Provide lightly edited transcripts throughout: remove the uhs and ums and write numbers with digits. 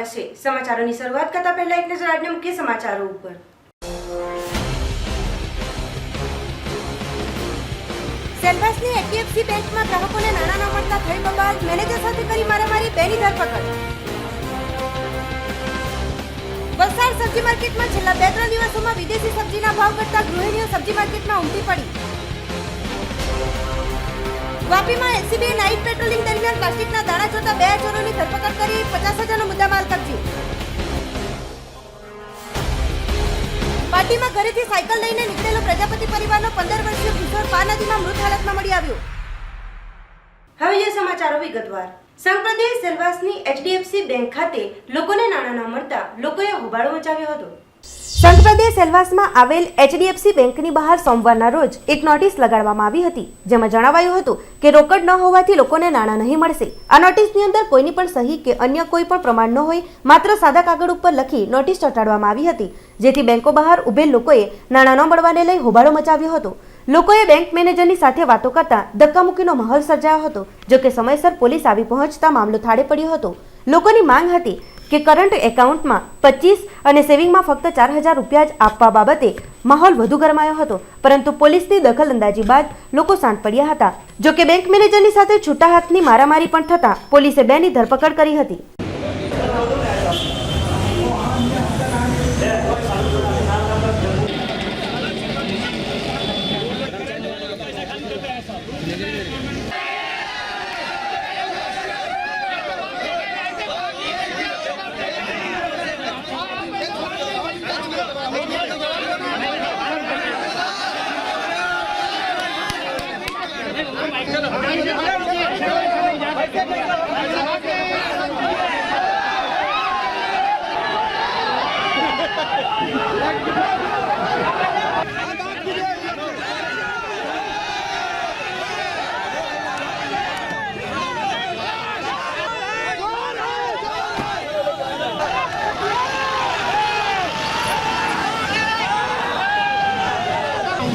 સ્વાગત છે। સમાચારોની શરૂઆત કરતા પહેલા એક નજર આજના મુખ્ય સમાચારો ઉપર। સેલવાસની HDFC બેંકમાં ગ્રાહકોને નાણાં ન મળતા થઈ બબાલ, મેનેજર સાથે કરી મારામારી, બેની ધરપકડ। વલસાડ સબ્જી માર્કેટમાં છેલ્લા 2-3 દિવસોમાં વિદેશી સબ્જીના ભાવ ઘટતા ગૃહિણીઓ સબ્જી માર્કેટમાં ઉમટી પડી। વાપીમાં LCB નાઇટ પેટ્રોલિંગ દરમિયાન પ્લાસ્ટિકના દાણા ચોરતા 2 ચોરોની ધરપકડ કરી 50,000નો મુદ્દામાલ કબજે। પાર્ટીમાં ઘરેથી સાયકલ લઈને નીકળેલો પ્રજાપતિ પરિવારનો 15 વર્ષીય કિશોર પા નદીમાં મૃત હાલતમાં મળી આવ્યો। હવે જે સમાચારો વિગતવાર। સંઘપ્રદેશ સેલવાસની HDFC બેંક ખાતે લોકોને નાણાં ન મળતા લોકોએ હોબાળો મચાવ્યો હતો। સંઘપ્રદેશ સેલવાસમાં આવેલ HDFC બેંકની બહાર સોમવારના રોજ એક નોટિસ લગાડવામાં આવી હતી, જેમાં જણાવાયું હતું કે રોકડ ન હોવાથી લોકોને નાણાં નહીં મળશે। આ નોટિસની અંદર કોઈની પણ સહી કે અન્ય કોઈ પણ પ્રમાણ ન હોય, માત્ર સાદા કાગળ ઉપર લખી નોટિસ ચોંટાડવામાં આવી હતી, જેથી બેંકો બહાર ઉભેલ લોકોએ નાણાં ન મળવાને લઈ હોબાળો મચાવ્યો હતો। લોકોએ બેંક મેનેજરની સાથે વાતો કરતા ધક્કામુક્કીનો માહોલ સર્જાયો હતો। જો કે સમયસર પોલીસ આવી પહોંચતા મામલો થાળે પડ્યો હતો। લોકોની માંગ હતી કે કરંટ એકાઉન્ટમાં 25 અને સેવિંગમાં ફક્ત 4,000 રૂપિયા જ આપવા બાબતે માહોલ વધુ ગરમાયો હતો, પરંતુ પોલીસની દખલઅંદાજી બાદ લોકો શાંત પડ્યા હતા। જો કે બેંક મેનેજરની સાથે છૂટા હાથની મારામારી પણ થતા પોલીસે 2ની ધરપકડ કરી હતી।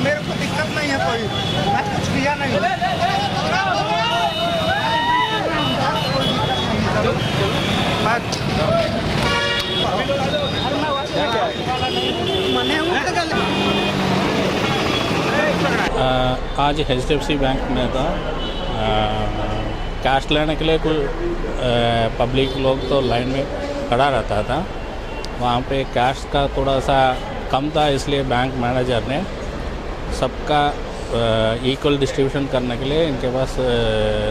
मेरे को दिक्कत नहीं है कोई, मैं कुछ किया नहीं। आज HDFC बैंक में था, कैश लेने के लिए कुछ पब्लिक लोग तो लाइन में खड़ा रहता था। वहाँ पे कैश का थोड़ा सा कम था, इसलिए बैंक मैनेजर ने सबका इक्वल डिस्ट्रीब्यूशन करने के लिए इनके पास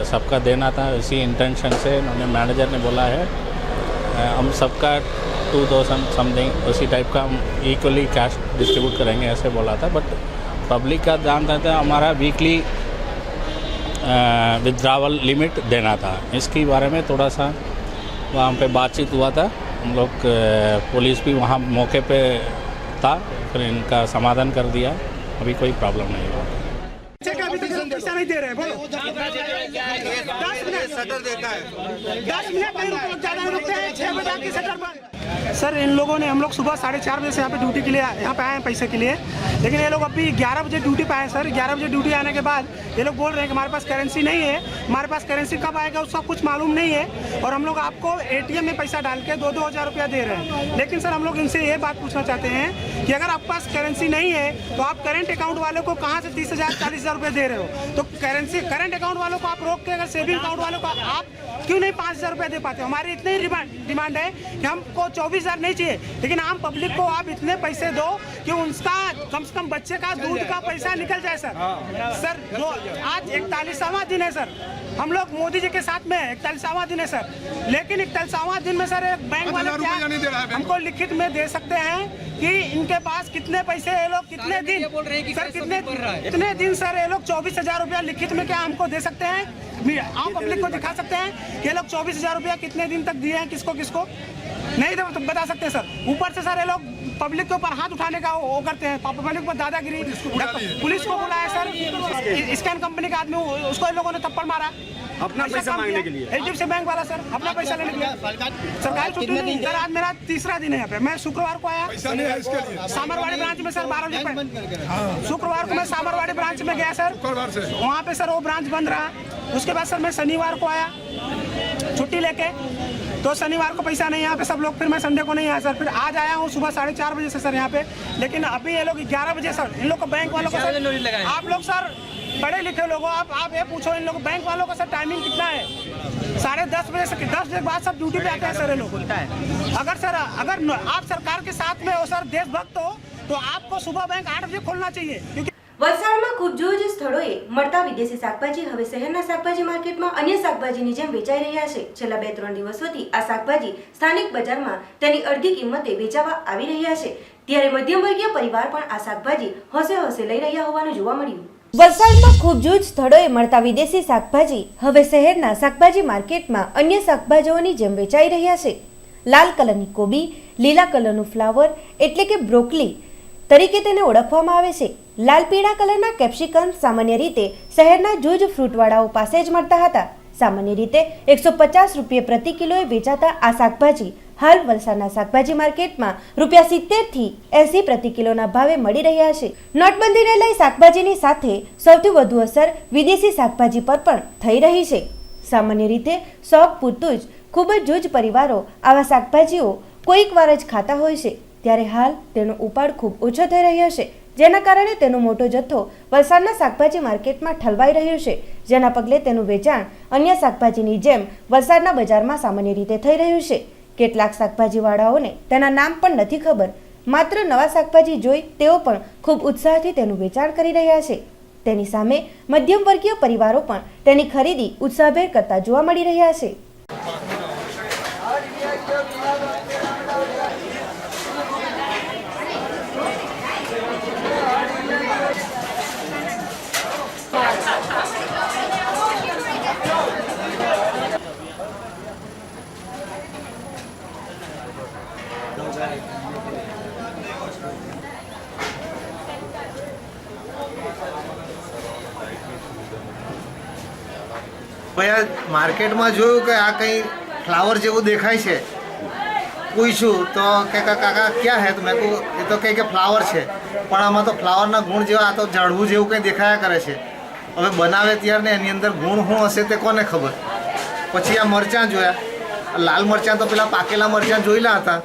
सबका देना था। इसी इंटेंशन से उन्होंने मैनेजर ने बोला है हम सबका 2,000 समथिंग उसी टाइप का हम इक्वली कैश डिस्ट्रीब्यूट करेंगे, ऐसे बोला था। बट पब्लिक का जानता था हमारा वीकली विड्रावल लिमिट देना था, इसके बारे में थोड़ा सा वहाँ पे बातचीत हुआ था। हम लोग पुलिस भी वहाँ मौके पे था, फिर इनका समाधान कर दिया। अभी कोई प्रॉब्लम नहीं हुआ। अभी तक पैसा नहीं दे रहे, बोलो 10 मिनट शटर देता है, 10 मिनट नहीं रुकते, ज़्यादा रुकते हैं, 6 बजे आके शटर बंद। सर इन लोगों ने, हम लोग सुबह 4:30 बजे से यहाँ पे ड्यूटी के लिए यहाँ पे आए हैं पैसे के लिए, लेकिन ये लोग अभी 11 बजे ड्यूटी पे आए। सर 11 बजे ड्यूटी आने के बाद ये लोग बोल रहे हैं कि हमारे पास करेंसी नहीं है, हमारे पास करेंसी कब आएगा उसका कुछ मालूम नहीं है, और हम लोग आपको ATM में पैसा डाल के 2-2 हज़ार रुपया दे रहे हैं। लेकिन सर हम लोग इनसे ये बात पूछना चाहते हैं कि अगर आपके पास करेंसी नहीं है तो आप करंट अकाउंट वाले को कहाँ से 30,000 40,000 रुपये दे रहे हो? तो करंट अकाउंट वालों को आप रोक के अगर सेविंग अकाउंट वालों को आप क्यों नहीं 5,000 रुपये दे पाते? हमारी इतनी ही डिमांड है कि हमको 24,000 नहीं चाहिए, लेकिन आम पब्लिक को आप इतने पैसे दो कि उसका कम से कम बच्चे का दूध का पैसा निकल जाए। सर आज 41वां दिन है सर, हम लोग मोदी जी के साथ में 41वां दिन है सर, लेकिन 41वां दिन में सर एक बैंक वाले क्या हमको लिखित में दे सकते हैं कि इनके पास कितने पैसे, ये लोग कितने दिन सर, कितने दिन सर ये लोग 24,000 रुपया लिखित में क्या हमको दे सकते हैं? आम पब्लिक को दिखा सकते हैं कि ये लोग 24,000 रुपया कितने दिन तक दिए हैं, किसको किसको नहीं तो बता सकते हैं सर। ऊपर से सर ये लोग पब्लिक के ऊपर हाथ उठाने का वो करते हैं, पब्लिक पर दादागिरी, पुलिस को बुलाया सर, स्कैन कंपनी का आदमी उसको इन लोगों ने थप्पड़ मारा अपना पैसा मांगने के लिए। HDFC बैंक वाला सर अपना पैसा लेने के लिए। सरकारी छुट्टी नहीं सर, आज मेरा 3रा दिन है यहाँ पे। मैं शुक्रवार को आया सामरवाड़ी ब्रांच में सर 12 बजे, शुक्रवार को मैं सामरवाड़ी ब्रांच में गया सर, वहाँ पे सर वो ब्रांच बंद रहा। उसके बाद सर मैं शनिवार को आया छुट्टी लेके, तो शनिवार को पैसा नहीं यहाँ पे सब लोग, फिर मैं संडे को नहीं आया सर। फिर आज आया हूँ सुबह 4:30 बजे से सर यहाँ पे, लेकिन अभी ये लोग 11 बजे सर, इन लोग को बैंक वालों को सर, आप लोग सर पढ़े लिखे लोग हो, आप ये पूछो इन लोग बैंक वालों का सर टाइमिंग कितना है? 10:30 बजे से 10 बजे के बाद सब ड्यूटी पे आते हैं सर ये लोग। अगर आप सरकार के साथ में हो सर, देशभक्त हो, तो आपको सुबह बैंक 8 बजे खोलना चाहिए, क्योंकि વલસાડમાં ખૂબ જુજ સ્થળોએ મળતા વિદેશી શાકભાજી હવે શહેરના શાકભાજી માર્કેટમાં અન્ય શાકભાજીની જેમ વેચાઈ રહ્યા છે। છેલ્લા 2-3 દિવસોથી આ શાકભાજી સ્થાનિક બજારમાં તેની અડધી કિંમતે વેચાવા આવી રહ્યા છે, ત્યારે મધ્યમવર્ગીય પરિવાર પણ આ શાકભાજી હોશે હોશે લઈ રહ્યા હોવાનું જોવા મળ્યું। વલસાડમાં ખૂબ જુજ સ્થળોએ મળતા વિદેશી શાકભાજી હવે શહેરના શાકભાજી માર્કેટમાં અન્ય શાકભાજીઓની જેમ વેચાઈ રહ્યા છે। લાલ કલરની કોબી, લીલા કલરનું ફ્લાવર એટલે કે બ્રોકલી તરીકે તેને ઓળખવામાં આવે છે। લાલ પીળા કલરના કેપ્સિકમ સામાન્ય રીતે શહેરના જૂજ ફ્રૂટવાળાઓ પાસે જ મળતા હતા। સામાન્ય રીતે 150 રૂપિયા પ્રતિ કિલોએ વેચાતા આ શાકભાજી હાલ વલસાડના શાકભાજી માર્કેટમાં ₹70 થી 80 પ્રતિ કિલોના ભાવે મળી રહ્યા છે। નોટબંધીને લઈ શાકભાજીની સાથે સૌથી વધુ અસર વિદેશી શાકભાજી પર પણ થઈ રહી છે। સામાન્ય રીતે શોખ પૂરતું જ ખૂબ જ જૂજ પરિવારો આવા શાકભાજીઓ કોઈક વાર જ ખાતા હોય છે, ત્યારે હાલ તેનો ઉપાડ ખૂબ ઓછો થઈ રહ્યો છે, જેના કારણે તેનો મોટો જથ્થો વલસાડના શાકભાજી માર્કેટમાં ઠલવાઈ રહ્યો છે, જેના પગલે તેનું વેચાણ અન્ય શાકભાજીની જેમ વલસાડના બજારમાં સામાન્ય રીતે થઈ રહ્યું છે। કેટલાક શાકભાજીવાળાઓને તેના નામ પણ નથી ખબર, માત્ર નવા શાકભાજી જોઈ તેઓ પણ ખૂબ ઉત્સાહથી તેનું વેચાણ કરી રહ્યા છે। તેની સામે મધ્યમવર્ગીય પરિવારો પણ તેની ખરીદી ઉત્સાહભેર કરતા જોવા મળી રહ્યા છે। ભૈયા માર્કેટમાં જોયું કે આ કંઈ ફ્લાવર જેવું દેખાય છે, પૂછ્યું તો કે કાકા ક્યાં હે? તો મેં કહું એ તો કંઈ કે ફ્લાવર છે, પણ આમાં તો ફ્લાવરના ગુણ જેવા આ તો ઝાડવું જેવું કંઈ દેખાયા કરે છે। હવે બનાવે ત્યારને એની અંદર ગુણ શું હશે તે કોને ખબર। પછી આ મરચાં જોયા, લાલ મરચાં તો પેલા પાકેલા મરચાં જોયેલા હતા,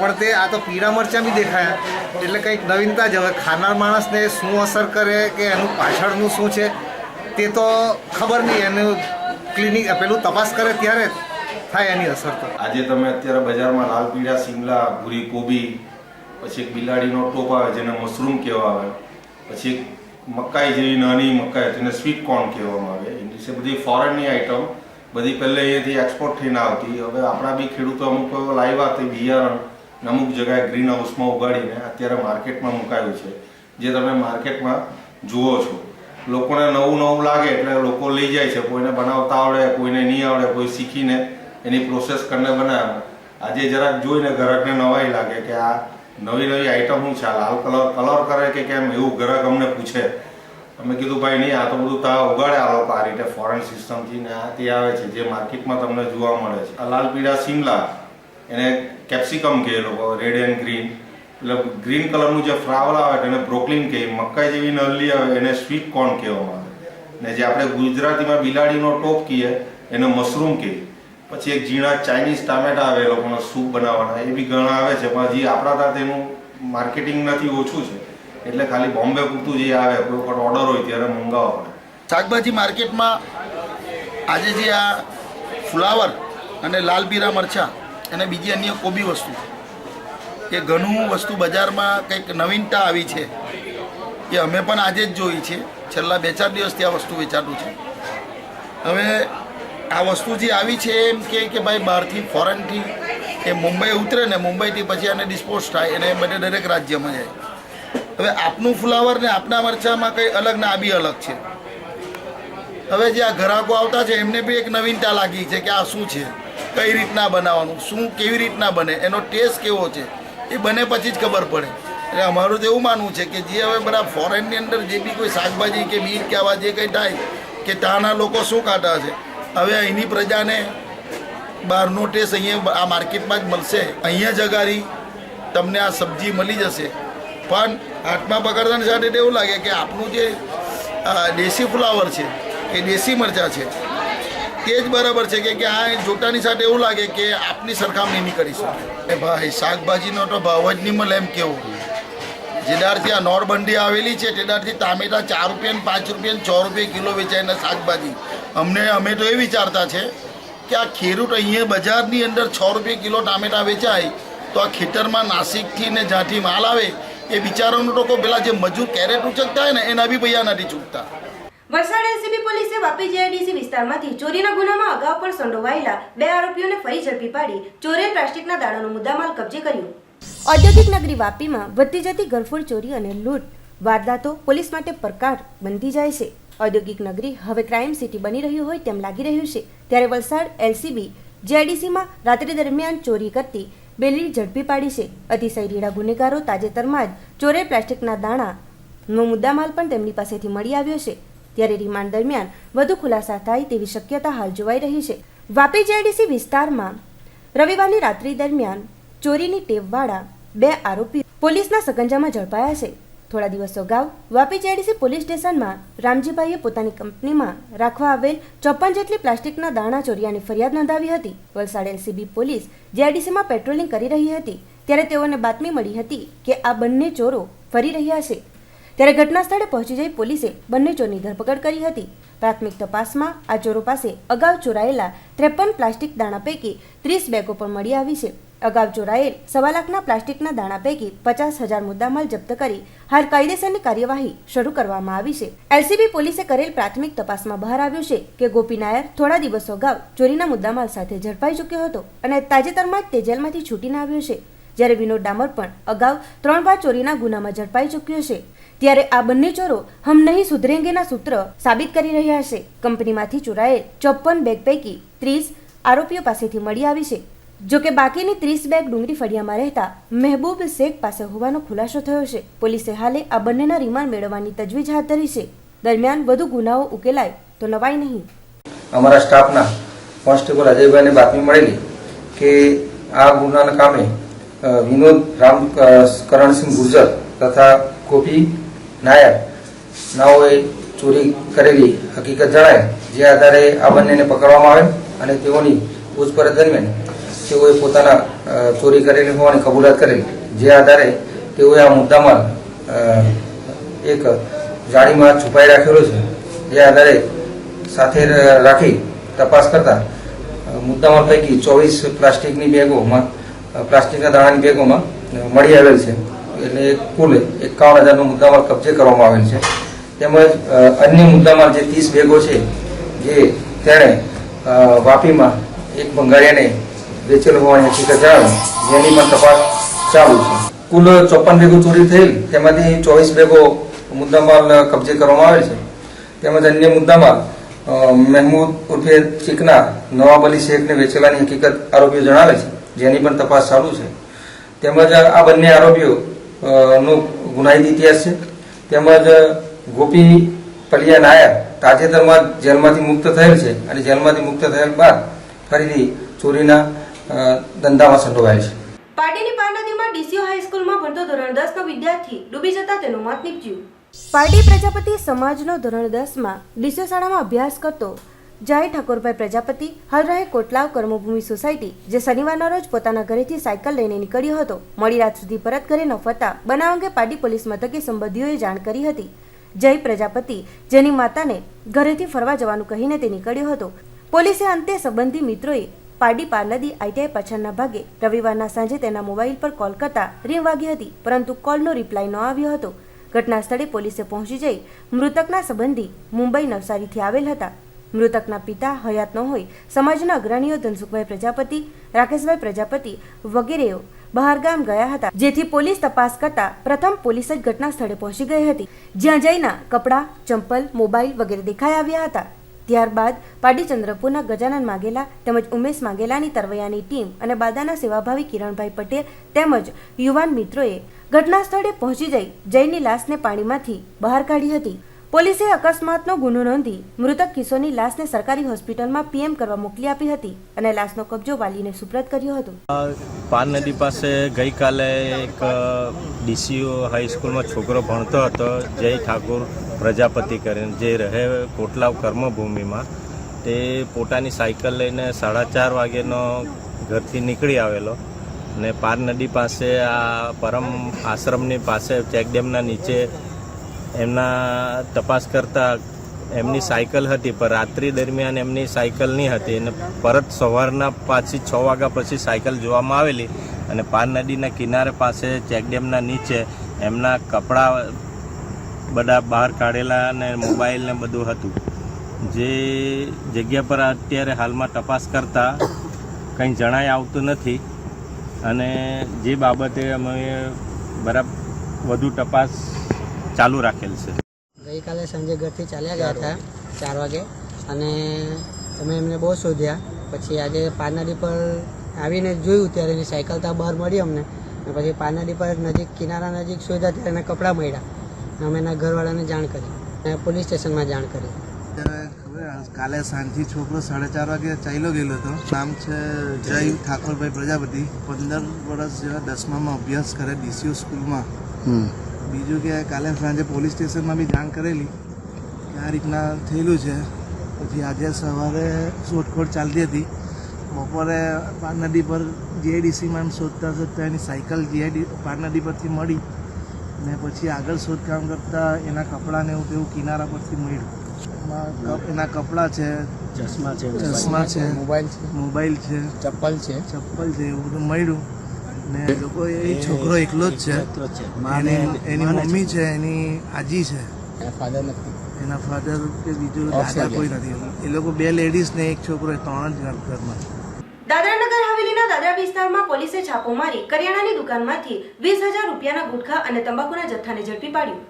પણ તે આ તો પીળા મરચાં બી દેખાયા, એટલે કંઈક નવીનતા જ। હવે ખાનાર માણસને શું અસર કરે કે એનું પાછળનું શું છે તે તો ખબર નહીં, એનું ક્લિનિક પેલું તપાસ કરે ત્યારે થાય એની અસર। તો આજે તમે અત્યારે બજારમાં લાલ પીળા શિમલા, ભૂરી કોબી, પછી એક બિલાડીનો ટોપ આવે જેને મશરૂમ કહેવામાં આવે, પછી એક મકાઈ જેવી નાની મકાઈ તેને સ્વીટ કોર્ન કહેવામાં આવે। એ બધી ફોરેનની આઈટમ બધી પહેલે અહીંયાથી એક્સપોર્ટ થઈને આવતી, હવે આપણા બી ખેડૂતો અમુક લાવ્યા તે બિયારણ અમુક જગ્યાએ ગ્રીન હાઉસમાં ઉગાડીને અત્યારે માર્કેટમાં મુકાયું છે, જે તમે માર્કેટમાં જુઓ છો। લોકોને નવું નવું લાગે એટલે લોકો લઈ જાય છે, કોઈને બનાવતા આવડે, કોઈને નહીં આવડે, કોઈ શીખીને એની પ્રોસેસ કરીને બનાવે। આજે જરાક જોઈને ગ્રાહકને નવાઈ લાગે કે આ નવી નવી આઈટમ શું છે, આ લાલ કલર કરે કે કેમ, એવું ગ્રાહક અમને પૂછે। અમે કીધું ભાઈ નહીં, આ તો બધું તા ઉગાડે આ લોકો આ રીતે ફોરેન સિસ્ટમથી ને આ તે આવે છે, જે માર્કેટમાં તમને જોવા મળે છે। આ લાલ પીળા શિમલા એને કેપ્સિકમ કહે લોકો, રેડ એન્ડ ગ્રીન, એટલે ગ્રીન કલરનું જે ફ્લાવર આવે એને બ્રોકલીન કહે, મકાઈ જેવી નલ્લી આવે એને સ્વીટ કોર્ન કહેવામાં આવે, ને જે આપણે ગુજરાતીમાં બિલાડીનો ટોપ કહીએ એને મશરૂમ કહે। પછી એક ઝીણા ચાઇનીઝ ટામેટા આવે એ લોકોના સૂપ બનાવવાના, એ બી ઘણા આવે છે, પણ હજી આપણા ત્યાં તેનું માર્કેટિંગ નથી, ઓછું છે, એટલે ખાલી બોમ્બે પૂરતું જે આવે કોઈ વખત ઓર્ડર હોય ત્યારે મંગાવવા પડે। શાકભાજી માર્કેટમાં આજે જે આ ફ્લાવર અને લાલ પીળા મરચાં અને બીજી અન્ય કોબી વસ્તુ એ ઘણું વસ્તુ બજારમાં કંઈક નવીનતા આવી છે, એ અમે પણ આજે જ જોઈ છે। છેલ્લા 2-4 દિવસથી આ વસ્તુ વેચાતું છે। હવે આ વસ્તુ જે આવી છે એમ કે ભાઈ બહારથી ફોરેનથી એ મુંબઈ ઉતરે ને મુંબઈથી પછી આને ડિસ્પોઝ થાય એને બધે દરેક રાજ્યમાં જાય। હવે આપનું ફ્લાવર ને આપના મરચાંમાં કંઈ અલગ ને આ બી અલગ છે। હવે જે આ ગ્રાહકો આવતા છે એમને બી એક નવીનતા લાગી છે કે આ શું છે, કઈ રીતના બનાવવાનું, શું કેવી રીતના બને, એનો ટેસ્ટ કેવો છે એ બને પછી જ ખબર પડે। એટલે અમારું તો એવું માનવું છે કે જે હવે બધા ફોરેનની અંદર જે બી કોઈ શાકભાજી કે બીટ કે આવા જે કંઈ થાય કે ત્યાંના લોકો શું ખાતા છે, હવે અહીંની પ્રજાને બહારનો ટેસ્ટ અહીંયા આ માર્કેટમાં જ મળશે, અહીંયા જ અગાડી તમને આ સબ્જી મળી જશે। પણ હાથમાં પકડતાની સાથે એવું લાગે કે આપણું જે દેશી ફ્લાવર છે કે દેશી મરચાં છે તે જ બરાબર છે કે આ જોટાની સાથે એવું લાગે કે આપની સરખામણી નહીં કરી શકે એ ભાઈ શાકભાજીનો તો ભાવ જ નહીં મળે એમ કેવું. જેદારથી આ નોટબંધી આવેલી છે તેદારથી ટામેટા 4 રૂપિયા 5 રૂપિયા 6 રૂપિયા કિલો વેચાયને શાકભાજી અમે તો એ વિચારતા છે કે આ ખેડૂત અહીંયા બજારની અંદર 6 રૂપિયા કિલો ટામેટા વેચાય તો આ ખેતરમાં નાસિકથી ને જ્યાંથી માલ આવે એ બિચારાનું તો પેલા જે મજૂર કેરેટ ઉચકતા હોય ને એના બી પૈસા નથી ચૂકતા. વલસાડ એલસીબી પોલીસે વાપી જીઆઈડીસી વિસ્તારમાંથી ચોરીના ગુનામાં અગાઉ પણ સંડોવાયેલા 2 આરોપીઓને ફરી ઝડપી પાડી ચોરેલ પ્લાસ્ટિકના દાણાનો મુદ્દામાલ કબજે કર્યો. ઔદ્યોગિક નગરી વાપીમાં વધતી જતી ઘરફોડ ચોરી અને લૂંટ વારદાતો પોલીસ માટે પડકાર બનતી જાય છે. ઔદ્યોગિક નગરી હવે ક્રાઇમ સિટી બની રહ્યું હોય તેમ લાગી રહ્યું છે. ત્યારે વલસાડ એલસીબી જીઆઈડીસીમાં રાત્રિ દરમિયાન ચોરી કરતી બેલી ઝડપી પાડી છે. અતિશય રીડા ગુનેગારો તાજેતરમાં જ ચોરેલ પ્લાસ્ટિકના દાણાનો મુદ્દામાલ પણ તેમની પાસેથી મળી આવ્યો છે. ત્યારે રિમાન્ડ દરમિયાન વધુ ખુલાસા થાય તેવી શક્યતા હાલ જોવાઈ રહી છે. વાપી જીઆઈડીસી વિસ્તારમાં રવિવારની રાત્રિ દરમિયાન ચોરીની ટેવવાળા 2 આરોપીઓ પોલીસના સકંજામાં ઝડપાયા છે. થોડા દિવસો અગાઉ વાપી જીઆઈડીસી પોલીસ સ્ટેશનમાં રામજીભાઈએ પોતાની કંપનીમાં રાખવા આવેલ 54 જેટલી પ્લાસ્ટિકના દાણા ચોર્યાની ફરિયાદ નોંધાવી હતી. વલસાડ એલસીબી પોલીસ જીઆઈડીસીમાં પેટ્રોલિંગ કરી રહી હતી ત્યારે તેઓને બાતમી મળી હતી કે આ બંને ચોરો ફરી રહ્યા છે. ત્યારે ઘટના સ્થળે પહોંચી જઈ પોલીસે બંને ચોરની ધરપકડ કરી હતી. પ્રાથમિક તપાસમાં આ ચોરો પાસે અગાઉ ચોરાયેલા 53 પ્લાસ્ટિક દાણા પૈકી 30 બેગો પણ મળી આવી છે. અગાઉ ચોરાયેલ 1.25 લાખના પ્લાસ્ટિકના દાણા પૈકી 50,000 મુદ્દામાલ જપ્ત કરી હાલ કાયદેસરની કાર્યવાહી શરૂ કરવામાં આવી છે. એલસીબી પોલીસે કરેલ પ્રાથમિક તપાસમાં બહાર આવ્યું છે કે ગોપી નાયર થોડા દિવસો અગાઉ ચોરીના મુદ્દામાલ સાથે ઝડપાઈ ચૂક્યો હતો અને તાજેતરમાં જ તે જેલમાંથી છૂટીને આવ્યો છે. જ્યારે વિનોદ ડામર પણ અગાઉ 3 વાર ચોરીના ગુનામાં ઝડપાઈ ચૂક્યો છે. ત્યારે આ બંને ચોરો હમ નહીં સુધરેંગેના સૂત્ર સાબિત કરી રહ્યા છે. કંપનીમાંથી ચોરાયેલ 54 બેગ પૈકી 30 આરોપીઓ પાસેથી મળી આવી છે. જોકે બાકીની 30 બેગ ડુંગરી ફળિયામાં રહેતા મહેબૂબ શેખ પાસે હોવાનો ખુલાસો થયો છે. પોલીસે હાલે આ બંનેના રિમાન્ડ મેળવવાની તજવીજ હાથ ધરી છે. દરમિયાન વધુ ગુનાઓ ઉકેલાય તો નવાઈ નહીં. અમારા સ્ટાફના કોન્સ્ટેબલ અજયભાઈને બાતમી મળેલી કે આ ગુનાના કામે વિનોદ રામ કરણસિંહ ગુર્જર તથા ગોપી નાયર નાઓએ ચોરી કરેલી હકીકત જણાય. જે આધારે આ બંનેને પકડવામાં આવે અને તેઓની પૂછપરછ દરમિયાન તેઓએ પોતાના ચોરી કરેલી હોવાની કબૂલાત કરેલી. જે આધારે તેઓએ આ મુદ્દામાલ એક જાળીમાં છુપાઈ રાખેલો છે. જે આધારે સાથે રાખી તપાસ કરતા મુદ્દામાલ પૈકી 24 પ્લાસ્ટિકની બેગોમાં પ્લાસ્ટિકના દાણાની બેગોમાં મળી આવેલ છે. એટલે કુલ 51,000નો મુદ્દામાલ કબજે કરવામાં આવેલ છે. તેમજ અન્ય મુદ્દામાલ જે 30 બેગો છે જે તેણે વાપીમાં એક ભંગારિયાને વેચેલો હોવાની હકીકત જણાવી, જેની પણ તપાસ ચાલુ છે. કુલ 54 બેગો ચોરી થયેલ, તેમાંથી 24 બેગો મુદ્દામાલ કબજે કરવામાં આવેલ છે. તેમજ અન્ય મુદ્દામાલ મહેમૂદ ઉર્ફે ચીકના નવાબ અલી શેખને વેચેલાની હકીકત આરોપીઓ જણાવે છે, જેની પણ તપાસ ચાલુ છે. તેમજ આ બંને આરોપીઓ નો ગુનાહિત ઇતિહાસ છે. તેમજ ગોપી પલિયા નાયર તાજેતરમાં જેલમાંથી મુક્ત થયેલ છે અને જેલમાંથી મુક્ત થયેલ બાદ ફરીથી ચોરીના ધંધામાં સંડોવાયેલ છે. પાર્ટીની પારનદીમાં ડીસીઓ હાઈસ્કૂલમાં ભણતો ધોરણ 10નો વિદ્યાર્થી ડૂબી જતા તેનું મોત નીપજ્યું. પાર્ટી પ્રજાપતિ સમાજનો ધોરણ 10માં ડીસીઓ શાળામાં અભ્યાસ કરતો જય ઠાકોરભાઈ પ્રજાપતિ હાલ રહે કોટલાવ કર્મભૂમિ સોસાયટી, જે શનિવારના રોજ પોતાના ઘરેથી સાયકલ લઈને નીકળ્યો હતો. મોડી રાત સુધી પરત ઘરે ન ફરતા બનાવ અંગે પાડી પોલીસ મથકે સંબંધીઓએ જાણ કરી હતી. જય પ્રજાપતિ જેની માતાને ઘરેથી ફરવા જવાનું કહીને તે નીકળ્યો હતો. પોલીસે અંતે સંબંધી મિત્રોએ પારડી પારનદી આઈટીઆઈ પાછળના ભાગે રવિવારના સાંજે તેના મોબાઈલ પર કોલ કરતા રિંગ વાગી હતી, પરંતુ કોલનો રિપ્લાય ન આવ્યો હતો. ઘટના સ્થળે પોલીસે પહોંચી જઈ મૃતકના સંબંધી મુંબઈ નવસારીથી આવેલ હતા. મૃતકના પિતા હયાત ન હોય સમાજના અગ્રણીઓ ધનસુખભાઈ પ્રજાપતિ, રાકેશભાઈ પ્રજાપતિ વગેરેઓ બહારગામ ગયા હતા, જેથી પોલીસ તપાસ કરતા પ્રથમ પોલીસ જ ઘટના સ્થળે પહોંચી ગઈ હતી, જ્યાં જઈના કપડાં, ચંપલ, મોબાઈલ વગેરે દેખાઈ આવ્યા હતા. ત્યારબાદ પાડી ચંદ્રપુરના ગજાનન માગેલા તેમજ ઉમેશ માગેલાની તરવૈયાની ટીમ અને બાદાના સેવાભાવી કિરણભાઈ પટેલ તેમજ યુવાન મિત્રોએ ઘટના સ્થળે પહોંચી જઈ જયની લાશને પાણીમાંથી બહાર કાઢી હતી. પોલીસે અકસ્માતનો ગુનો નોંધી મૃતક કિશોરની લાશને સરકારી હોસ્પિટલમાં પીએમ કરવા મોકલી આપી હતી અને લાશનો કબજો વાલીને સુપ્રત કર્યો હતો. પાન નદી પાસે ગઈકાલે એક ડીસીઓ હાઈસ્કૂલમાં છોકરો ભણતો હતો, જય ઠાકોર પ્રજાપતિ કરીને, જે રહે કોટલાવ કર્મભૂમિમાં. તે પોતાની સાયકલ લઈને 4:30 વાગ્યાનો ઘરથી નીકળી આવેલો ને પાર નદી પાસે આ પરમ આશ્રમની પાસે ચેકડેમના નીચે એમના તપાસ કરતા એમની સાયકલ હતી, પણ રાત્રિ દરમિયાન એમની સાયકલ નહીં હતી અને પરત સવારના પાછી 6 વાગ્યા પછી સાયકલ જોવામાં આવેલી અને પાર નદીના કિનારે પાસે ચેકડેમના નીચે એમના કપડાં બધા બહાર કાઢેલા અને મોબાઈલ ને બધું હતું. જે જગ્યા પર અત્યારે હાલમાં તપાસ કરતાં કંઈ જણાય આવતું નથી અને જે બાબતે અમે બરાબર વધુ તપાસ ચાલુ રાખેલ છે. ગઈકાલે સાંજે ઘરથી ચાલ્યા ગયા હતા 4 વાગે અને અમે એમને બહુ શોધ્યા. પછી આજે પાર નદી પર આવીને જોયું ત્યારે એની સાયકલ ત્યાં બહાર મળી અમને અને પછી પાર નદી પર નજીક કિનારા નજીક શોધ્યા ત્યારે એના કપડાં મળ્યા. અમે એના ઘરવાળાને જાણ કરી અને પોલીસ સ્ટેશનમાં જાણ કરી. કાલે સાંજથી છોકરો 4:30 વાગે ચાલ્યો ગયેલો હતો. નામ છે જય ઠાકોરભાઈ પ્રજાપતિ, 15 વર્ષ જેવા 10મામાં અભ્યાસ કરે DCO સ્કૂલમાં. બીજું કે કાલે સાંજે પોલીસ સ્ટેશનમાં બી જાણ કરેલી કે આ રીતના થયેલું છે. પછી આજે સવારે શોધખોળ ચાલતી હતી. બપોરે પાર નદી પર GIDCમાં શોધતા એની સાયકલ પાર નદી પરથી મળી ને પછી આગળ શોધકામ કરતાં એના કપડાં ને એવું તેવું કિનારા પરથી મળ્યું. એના કપડાં છે, ચશ્મા છે, મોબાઈલ છે, ચપ્પલ છે એવું બધું મળ્યું ને લોકો એ છોકરો એકલો જ છે. એની મમ્મી છે, એની આજી છે, એના ફાધર કે બીજું દાદા કોઈ નથી. એ લોકો 2 લેડીઝ ને 1 છોકરો, 3 જ ઘરમાં. દાદરાનગર હવેલીના દાદરા વિસ્તારમાં પોલીસે છાપો મારી કરિયાણાની દુકાનમાંથી 20,000 રૂપિયાના ગુટખા અને તંબાકુના જથ્થાને ઝડપી પાડ્યું.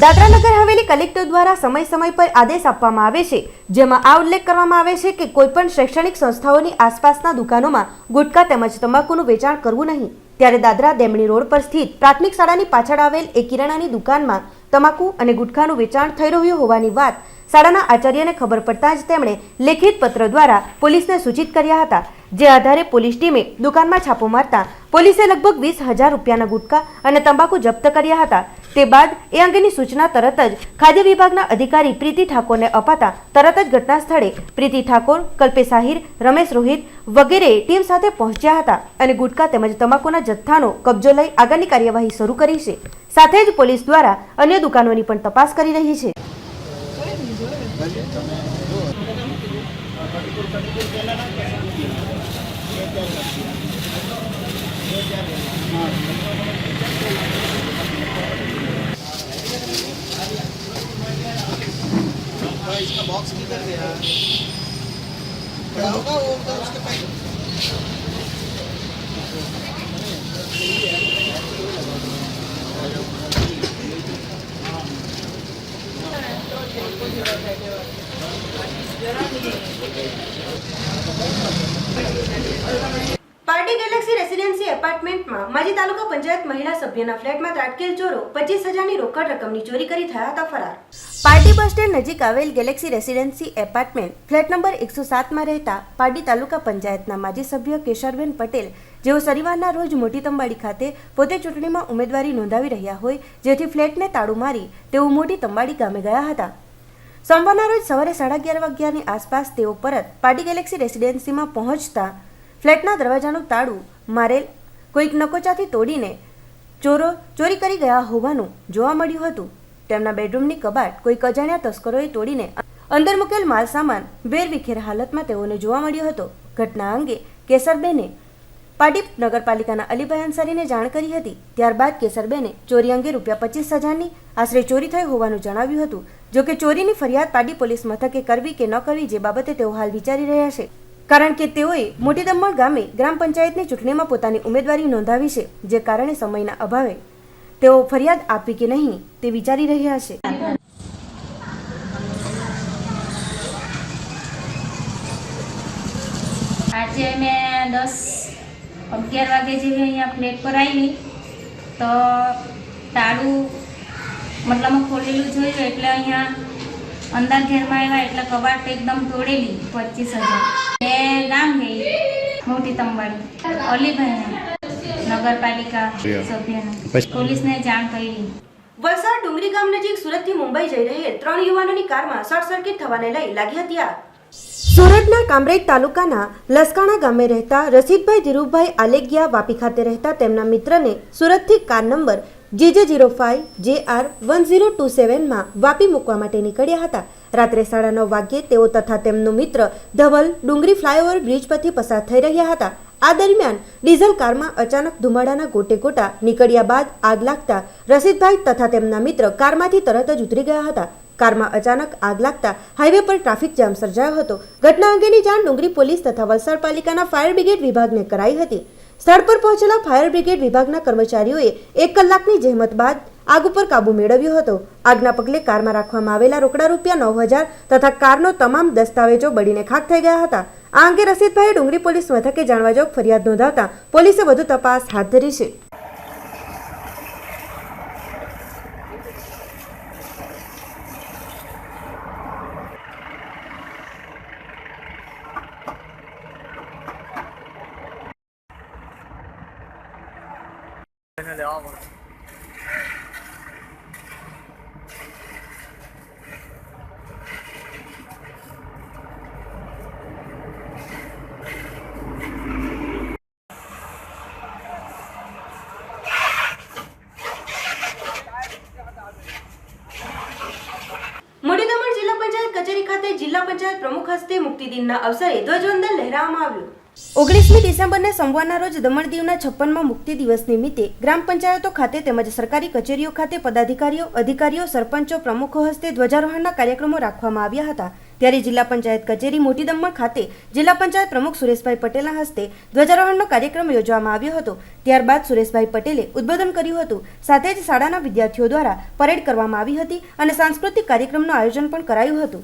દાદરાનગર હવેલી કલેક્ટર દ્વારા સમય સમય પર આદેશ આપવામાં આવે છે, જેમાં આ ઉલ્લેખ કરવામાં આવે છે કે કોઈપણ શૈક્ષણિક સંસ્થાઓની આસપાસના દુકાનોમાં ગુટખા તેમજ તંબાકુનું વેચાણ કરવું નહીં. ત્યારે દાદરા દેમણી રોડ પર સ્થિત પ્રાથમિક શાળાની પાછળ આવેલ એક કિરાણાની દુકાનમાં તમાકુ અને ગુટખાનું વેચાણ થઈ રહ્યું હોવાની વાત શાળાના આચાર્યને ખબર પડતા જ તેમણે લેખિત પત્ર દ્વારા પોલીસને સૂચિત કર્યા હતા. જે આધારે પોલીસ ટીમે દુકાનમાં છાપો મારતા પોલીસે લગભગ 20,000 રૂપિયાના ગુટખા અને તંબાકુ જપ્ત કર્યા હતા. તે બાદ એ અંગેની સૂચના તરત જ ખાદ્ય વિભાગના અધિકારી પ્રીતિ ઠાકોરને અપાતા તરત જ ઘટના સ્થળે પ્રીતિ ઠાકોર, કલ્પેશ આહિર, રમેશ રોહિત વગેરે ટીમ સાથે પહોંચ્યા હતા અને ગુટખા તેમજ તમાકુના જથ્થાનો કબજો લઈ આગળની કાર્યવાહી શરૂ કરી છે. સાથે જ પોલીસ દ્વારા અન્ય દુકાનોની પણ તપાસ કરી રહી છે. इसका बॉक्स किधर गया? बड़ा होगा वो तो उसके पैक. પાર્ટી ગેલેક્સી રેસિડેન્સી એપાર્ટમેન્ટમાં માજી તાલુકા પંચાયત મહિલા સભ્યના ફ્લેટમાં ત્રાટકેલ ચોરો 25,000ની રોકડ રકમની ચોરી કરી થયા હતા ફરાર. પાર્ટી બસ સ્ટેન્ડ નજીક આવેલ galaxy residency apartment flat number 107માં રહેતા પાર્ટી તાલુકા પંચાયતના માજી સભ્ય કેશરબેન પટેલ, જેઓ શનિવારના રોજ મોટી તંબાડી ખાતે પોતે ચૂંટણીમાં ઉમેદવારી નોંધાવી રહ્યા હોય, જેથી ફ્લેટને તાળું મારી તેઓ મોટી તંબાડી ગામે ગયા હતા. સોમવારના રોજ સવારે 11:30 વાગ્યાની આસપાસ તેઓ પરત પાર્ટી ગેલેક્સી રેસિડેન્સીમાં પહોંચતા ફ્લેટના દરવાજાનું તાળું મારેલ કોઈક નકોચાથી તોડીને ચોરો ચોરી કરી ગયા હોવાનું જોવા મળ્યું હતું. તેમના બેડરૂમની કબાટ કોઈક અજાણ્યા તસ્કરોએ તોડીને અંદર મૂકેલ માલ સામાન વેરવિખેર હાલતમાં તેઓને જોવા મળ્યો હતો. ઘટના અંગે કેસરબેને પાટી નગરપાલિકાના અલીભાઈ અંસારીને જાણ કરી હતી. ત્યારબાદ કેસરબેને ચોરી અંગે ₹25,000ની આશરે ચોરી થઈ હોવાનું જણાવ્યું હતું. જોકે ચોરીની ફરિયાદ પાટી પોલીસ મથકે કરવી કે ન કરવી જે બાબતે તેઓ હાલ વિચારી રહ્યા છે, કારણ કે તેઓએ મોટી દમણ ગામે ગ્રામ પંચાયતની ચૂંટણીમાં પોતાની ઉમેદવારી નોંધાવી છે, જે કારણે સમયના અભાવે તેઓ ફરિયાદ આપવી કે નહીં તે વિચારી રહ્યા છે. આજે મેં 10-11 વાગે જેવી અહીંયા ફ્લેટ પર આવી તો તાળું મતલબ ખોલેલું જોયું એટલે અહીંયા અંદર ઘેરમાં આવ્યા એટલે કબાટ એકદમ તોડેલી 25,000 એ ગામ ગઈ મોટી તંબાડી અલીભાઈને નગરપાલિકા સભ્યને પોલીસને જાણ કરી. વલસાડ ડુંગરી ગામ નજીક સુરતથી મુંબઈ જઈ રહેલ 3 યુવાનોની કારમાં શોર્ટ સર્કિટ થવાને લઈ લાગી હતી આગ. સુરતના કામરેજ તાલુકાના લસકાણા ગામે રહેતા રસીદભાઈ ધીરુભાઈ આલેગિયા વાપી ખાતે રહેતા તેમના મિત્રને સુરતથી કાર નંબર JJ05JR1027માં વાપી મૂકવા માટે નીકળ્યા હતા. રાત્રે 9:30 વાગ્યે તેઓ તથા તેમનો મિત્ર ધવલ ડુંગરી ફ્લાયઓવર બ્રિજ પરથી પસાર થઈ રહ્યા હતા. આ દરમિયાન ડીઝલ કારમાં અચાનક ધુમાડાના ગોટે ગોટા નીકળ્યા બાદ આગ લાગતા રસીદભાઈ તથા તેમના મિત્ર કારમાંથી તરત જ ઉતરી ગયા હતા. કારમાં અચાનક આગ લાગતા હાઈવે પર ટ્રાફિક જામ સર્જાયો હતો. ઘટના અંગેની જાણ ડુંગરી પોલીસ તથા વલસાડ પાલિકાના ફાયર બ્રિગેડ વિભાગને કરાઈ હતી. સ્થળ પર પહોંચેલા ફાયર બ્રિગેડ વિભાગના કર્મચારીઓએ 1 કલાકની જહેમત બાદ આગ ઉપર કાબુ મેળવ્યો હતો. આગના પગલે કારમાં રાખવામાં આવેલા રોકડા ₹9,000 તથા કારનો તમામ દસ્તાવેજો બળીને ખાખ થઈ ગયા હતા. આ અંગે રસીદભાઈએ ડુંગરી પોલીસ મથકે જાણવાજોગ ફરિયાદ નોંધાવતા પોલીસે વધુ તપાસ હાથ ધરી છે. મોટી દમણ જિલ્લા પંચાયત કચેરી ખાતે જિલ્લા પંચાયત પ્રમુખ હસ્તે મુક્તિ દિનના અવસરે ધ્વજવંદન લહેરાવવામાં આવ્યું. 19મી ડિસેમ્બરના સોમવારના રોજ દમણ દીવના 56મા મુક્તિ દિવસ નિમિત્તે ગ્રામ પંચાયતો ખાતે તેમજ સરકારી કચેરીઓ ખાતે પદાધિકારીઓ, અધિકારીઓ, સરપંચો, પ્રમુખો હસ્તે ધ્વજારોહણના કાર્યક્રમો રાખવામાં આવ્યા હતા. ત્યારે જિલ્લા પંચાયત કચેરી મોટી દમણ ખાતે જિલ્લા પંચાયત પ્રમુખ સુરેશભાઈ પટેલના હસ્તે ધ્વજારોહણનો કાર્યક્રમ યોજવામાં આવ્યો હતો. ત્યારબાદ સુરેશભાઈ પટેલે ઉદ્બોધન કર્યું હતું. સાથે જ શાળાના વિદ્યાર્થીઓ દ્વારા પરેડ કરવામાં આવી હતી અને સાંસ્કૃતિક કાર્યક્રમનું આયોજન પણ કરાયું હતું.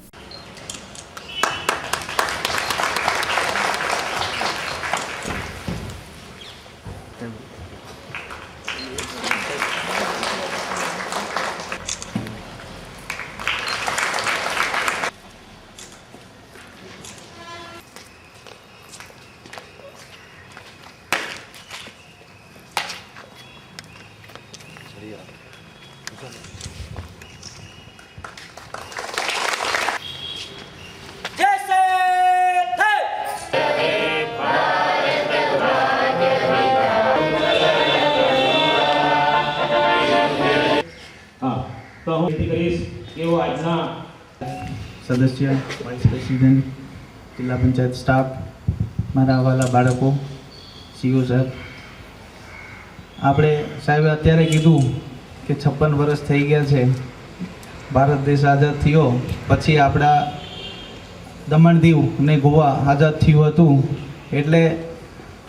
તો હું વિનંતી કરીશ કે એવો આજના સદસ્ય, વાઇસ પ્રેસિડેન્ટ, જિલ્લા પંચાયત સ્ટાફ, મારા વાલા બાળકો, સીઓ સર, આપણે સાહેબે અત્યારે કીધું કે 56 વર્ષ થઈ ગયા છે ભારત દેશ આઝાદ થયો પછી. આપણા દમણ દીવ અને ગોવા આઝાદ થયું હતું એટલે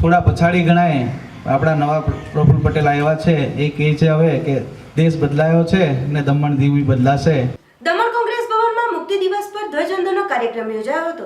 થોડા પછાડી ગણાય. આપણા નવા પ્રફુલ્લ પટેલ આવ્યા છે, એ કહે છે હવે કે દેશ બદલાયો છે ને દમણ દીવ બદલાશે. દમણ કોંગ્રેસ ભવનમાં મુક્તિ દિવસ પર ધ્વજવંદનનો કાર્યક્રમ યોજાયો હતો.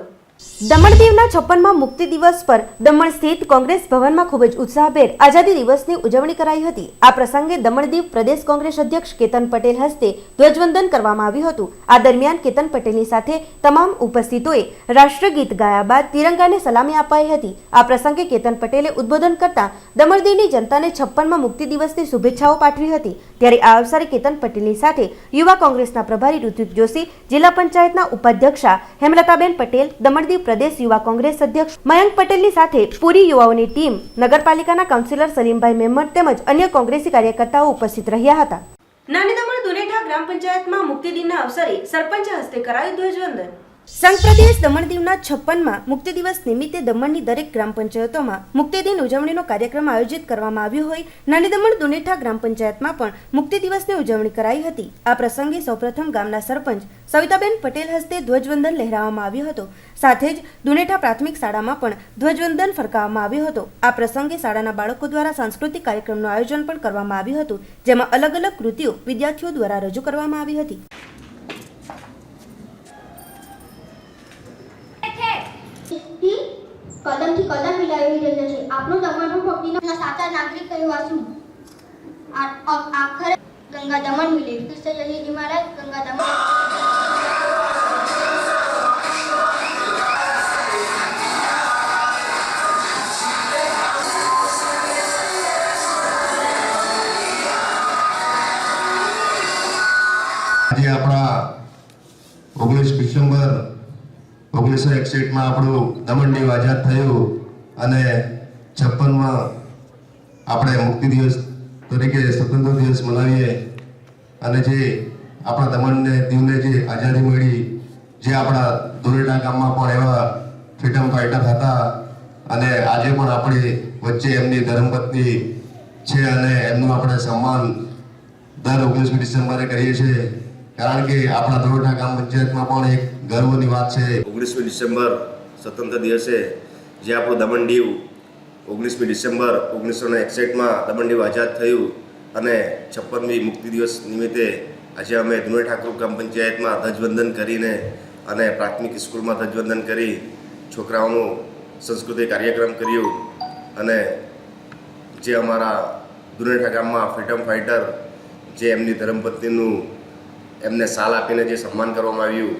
દમણ દીવના 56મા મુક્તિ દિવસ પર દમણ સ્થિત કોંગ્રેસ ભવનમાં ખૂબ જ ઉત્સાહભેર આઝાદી દિવસની ઉજવણી કરાઈ હતી. આ પ્રસંગે દમણ દીવ પ્રદેશ કોંગ્રેસ અધ્યક્ષ કેતન પટેલ હસ્તે ધ્વજવંદન કરવામાં આવ્યું હતું. આ દરમિયાન કેતન પટેલની સાથે તમામ ઉપસ્થિતોએ રાષ્ટ્રગીત ગાયા બાદ તિરંગાને સલામી અપાઈ હતી. આ પ્રસંગે કેતન પટેલે ઉદ્બોધન કરતા દમણ દીવની જનતાને 56મા મુક્તિ દિવસની શુભેચ્છાઓ પાઠવી હતી. ત્યારે આ અવસરે કેતન પટેલની સાથે યુવા કોંગ્રેસના પ્રભારી ઋત્વિક જોશી, જિલ્લા પંચાયતના ઉપાધ્યક્ષા હેમલતાબેન પટેલ, દમણ દીવ પ્રદેશ યુવા કોંગ્રેસ અધ્યક્ષ મયંક પટેલની સાથે પૂરી યુવાઓની ટીમ, નગરપાલિકાના કાઉન્સિલર સલીમભાઈ મેમણ તેમજ અન્ય કોંગ્રેસી કાર્યકર્તાઓ ઉપસ્થિત રહ્યા હતા. નાની દમણ દુનેઠા ગ્રામ પંચાયતમાં મુક્તિ દિનના અવસરે સરપંચ હસ્તે કરાયું ધ્વજવંદન. સંઘ પ્રદેશ દમણ દીવના 56મા મુક્તિ દિવસ નિમિત્તે દમણની દરેક ગ્રામ પંચાયતોમાં મુક્તિ દિન ઉજવણીનો કાર્યક્રમ આયોજિત કરવામાં આવ્યો હોય નાની દમણ દુનેઠા ગ્રામ પંચાયતમાં પણ મુક્તિ દિવસની ઉજવણી કરાઈ હતી. આ પ્રસંગે સૌપ્રથમ ગામના સરપંચ સવિતાબેન પટેલ હસ્તે ધ્વજવંદન લહેરાવવામાં આવ્યો હતો. સાથે જ દુનેઠા પ્રાથમિક શાળામાં પણ ધ્વજવંદન ફરકાવવામાં આવ્યો હતો. આ પ્રસંગે શાળાના બાળકો દ્વારા સાંસ્કૃતિક કાર્યક્રમનું આયોજન પણ કરવામાં આવ્યું હતું, જેમાં અલગ અલગ કૃતિઓ વિદ્યાર્થીઓ દ્વારા રજૂ કરવામાં આવી હતી. કદમથી કદમ મિલાવી રહ્યા છે. આપણો દમણનો ભક્તિના સાચા નાગરિક કહેવાશું. આખરે ગંગા દમણ મિલે. કૃષ્ણ જયજી મહારાજ ગંગા દમણ. આજે આપણા 19 ડિસેમ્બર 1961માં આપણું દમણ દીવ આઝાદ થયું અને 56માં આપણે મુક્તિ દિવસ તરીકે સ્વતંત્ર દિવસ મનાવીએ અને જે આપણા દમણને દીવને જે આઝાદી મળી, જે આપણા ધોલેટા ગામમાં પણ એવા ફ્રીડમ ફાઇટર હતા અને આજે પણ આપણી વચ્ચે એમની ધર્મપત્ની છે અને એમનું આપણે સન્માન દર 19મી ડિસેમ્બરે કરીએ છીએ, કારણ કે આપણા ધોલેટા ગામ પંચાયતમાં પણ એક ગર્વની વાત છે. 19મી ડિસેમ્બર સ્વતંત્ર દિવસે જે આપણું દમણ દીવ 19મી ડિસેમ્બર 1961માં દમણ દીવ આઝાદ થયું અને 56મી મુક્તિ દિવસ નિમિત્તે આજે અમે ધુને ઠાકોર ગ્રામ પંચાયતમાં ધ્વજવંદન કરીને અને પ્રાથમિક સ્કૂલમાં ધ્વજવંદન કરી છોકરાઓનું સંસ્કૃતિક કાર્યક્રમ કર્યું અને જે અમારા ધુનેઠા ગામમાં ફ્રીડમ ફાઇટર જે એમની ધર્મપત્નીનું એમને શાલ આપીને જે સન્માન કરવામાં આવ્યું,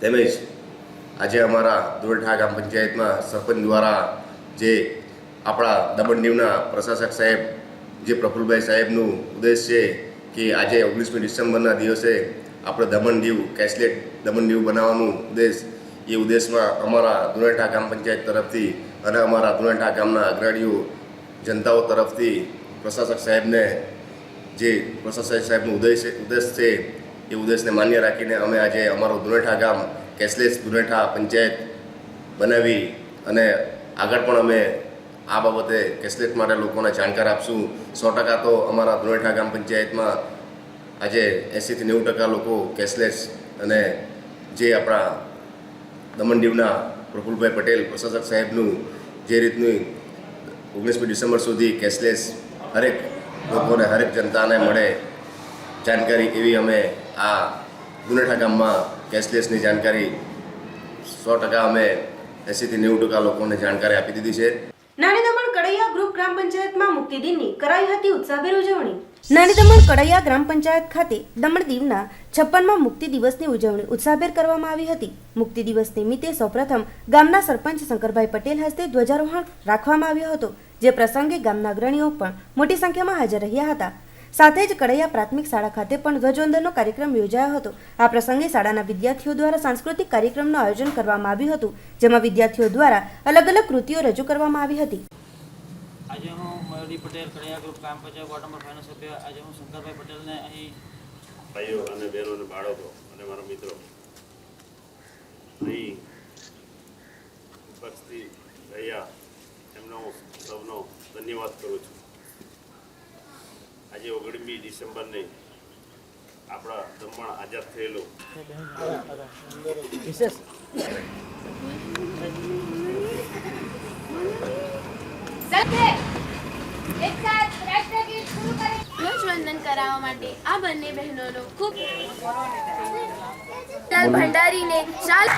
તેમજ આજે અમારા ધુનેઠા ગ્રામ પંચાયતમાં સરપંચ દ્વારા જે આપણા દમણ દીવના પ્રશાસક સાહેબ જે પ્રફુલભાઈ સાહેબનું ઉદ્દેશ છે કે આજે 19મી ડિસેમ્બરના દિવસે આપણે દમણ દીવ કેશલેસ દમણ દીવ બનાવવાનું એ ઉદ્દેશમાં અમારા ધુનેઠા ગ્રામ પંચાયત તરફથી અને અમારા ધુનેઠા ગામના અગ્રણીઓ જનતાઓ તરફથી પ્રશાસક સાહેબને જે પ્રશાસક સાહેબનો ઉદ્દેશ છે એ ઉદ્દેશને માન્ય રાખીને અમે આજે અમારું ધુનેઠા ગામ કેશલેસ ધુનેઠા પંચાયત બનાવી અને આગળ પણ અમે આ બાબતે કેશલેસ માટે લોકોને જાણકાર આપશું. 100% તો અમારા ધુનેઠા ગામ પંચાયતમાં આજે 80થી 90% લોકો કેશલેસ અને જે આપણા દમણ દીવના પ્રફુલભાઈ પટેલ પ્રશાસક સાહેબનું જે રીતનું 19મી ડિસેમ્બર સુધી કેશલેસ હરેક લોકોને હરેક જનતાને મળે જાણકારી, એવી અમે આ ધુનેઠા ગામમાં કેશલેસની જાણકારી 100% અમે 80થી 90% લોકોને જાણકારી આપી દીધી છે. નાની દમણ કડૈયા ગ્રુપ ગ્રામ પંચાયતમાં મુક્તિ દિનની કરાઈ હતી ઉત્સાહભેર ઉજવણી. નાની દમણ કડૈયા ગ્રામ પંચાયત ખાતે દમણ દીવના 56મા મુક્તિ દિવસની ઉજવણી ઉત્સાહભેર કરવામાં આવી હતી. મુક્તિ દિવસ નિમિત્તે સૌપ્રથમ ગામના સરપંચ શંકરભાઈ પટેલ હસ્તે ધ્વજારોહણ રાખવામાં આવ્યો હતો, જે પ્રસંગે ગામના અગ્રણીઓ પણ મોટી સંખ્યામાં હાજર રહ્યા હતા. સાથે જ કડૈયા પ્રાથમિક શાળા ખાતે પણ ધ્વજવંદનનો કાર્યક્રમ યોજાયો હતો. આ પ્રસંગે શાળાના વિદ્યાર્થીઓ દ્વારા સાંસ્કૃતિક કાર્યક્રમનું આયોજન કરવામાં આવ્યું હતું, જેમાં વિદ્યાર્થીઓ દ્વારા અલગ અલગ કૃતિઓ રજૂ કરવામાં આવી હતી. આજે હું મયુરી પટેલ કડૈયા ગ્રુપ ગ્રામ પંચાયત વોર્ડ નંબર 5 નો સભ્ય. આજે હું શંકરભાઈ પટેલને અહીં ભાઈઓ અને બહેનો અને બાળકો અને મારા મિત્રો અહીં ઉપસ્થિત રહ્યા એમનો સૌનો ધન્યવાદ કરું છું. આજે 19મી ડિસેમ્બરને આપણા દમણ આઝાદ થયેલું ધ્વજવંદન કરાવવા માટે આ બંને બહેનોનો ખૂબ ભંડારીને ચાલ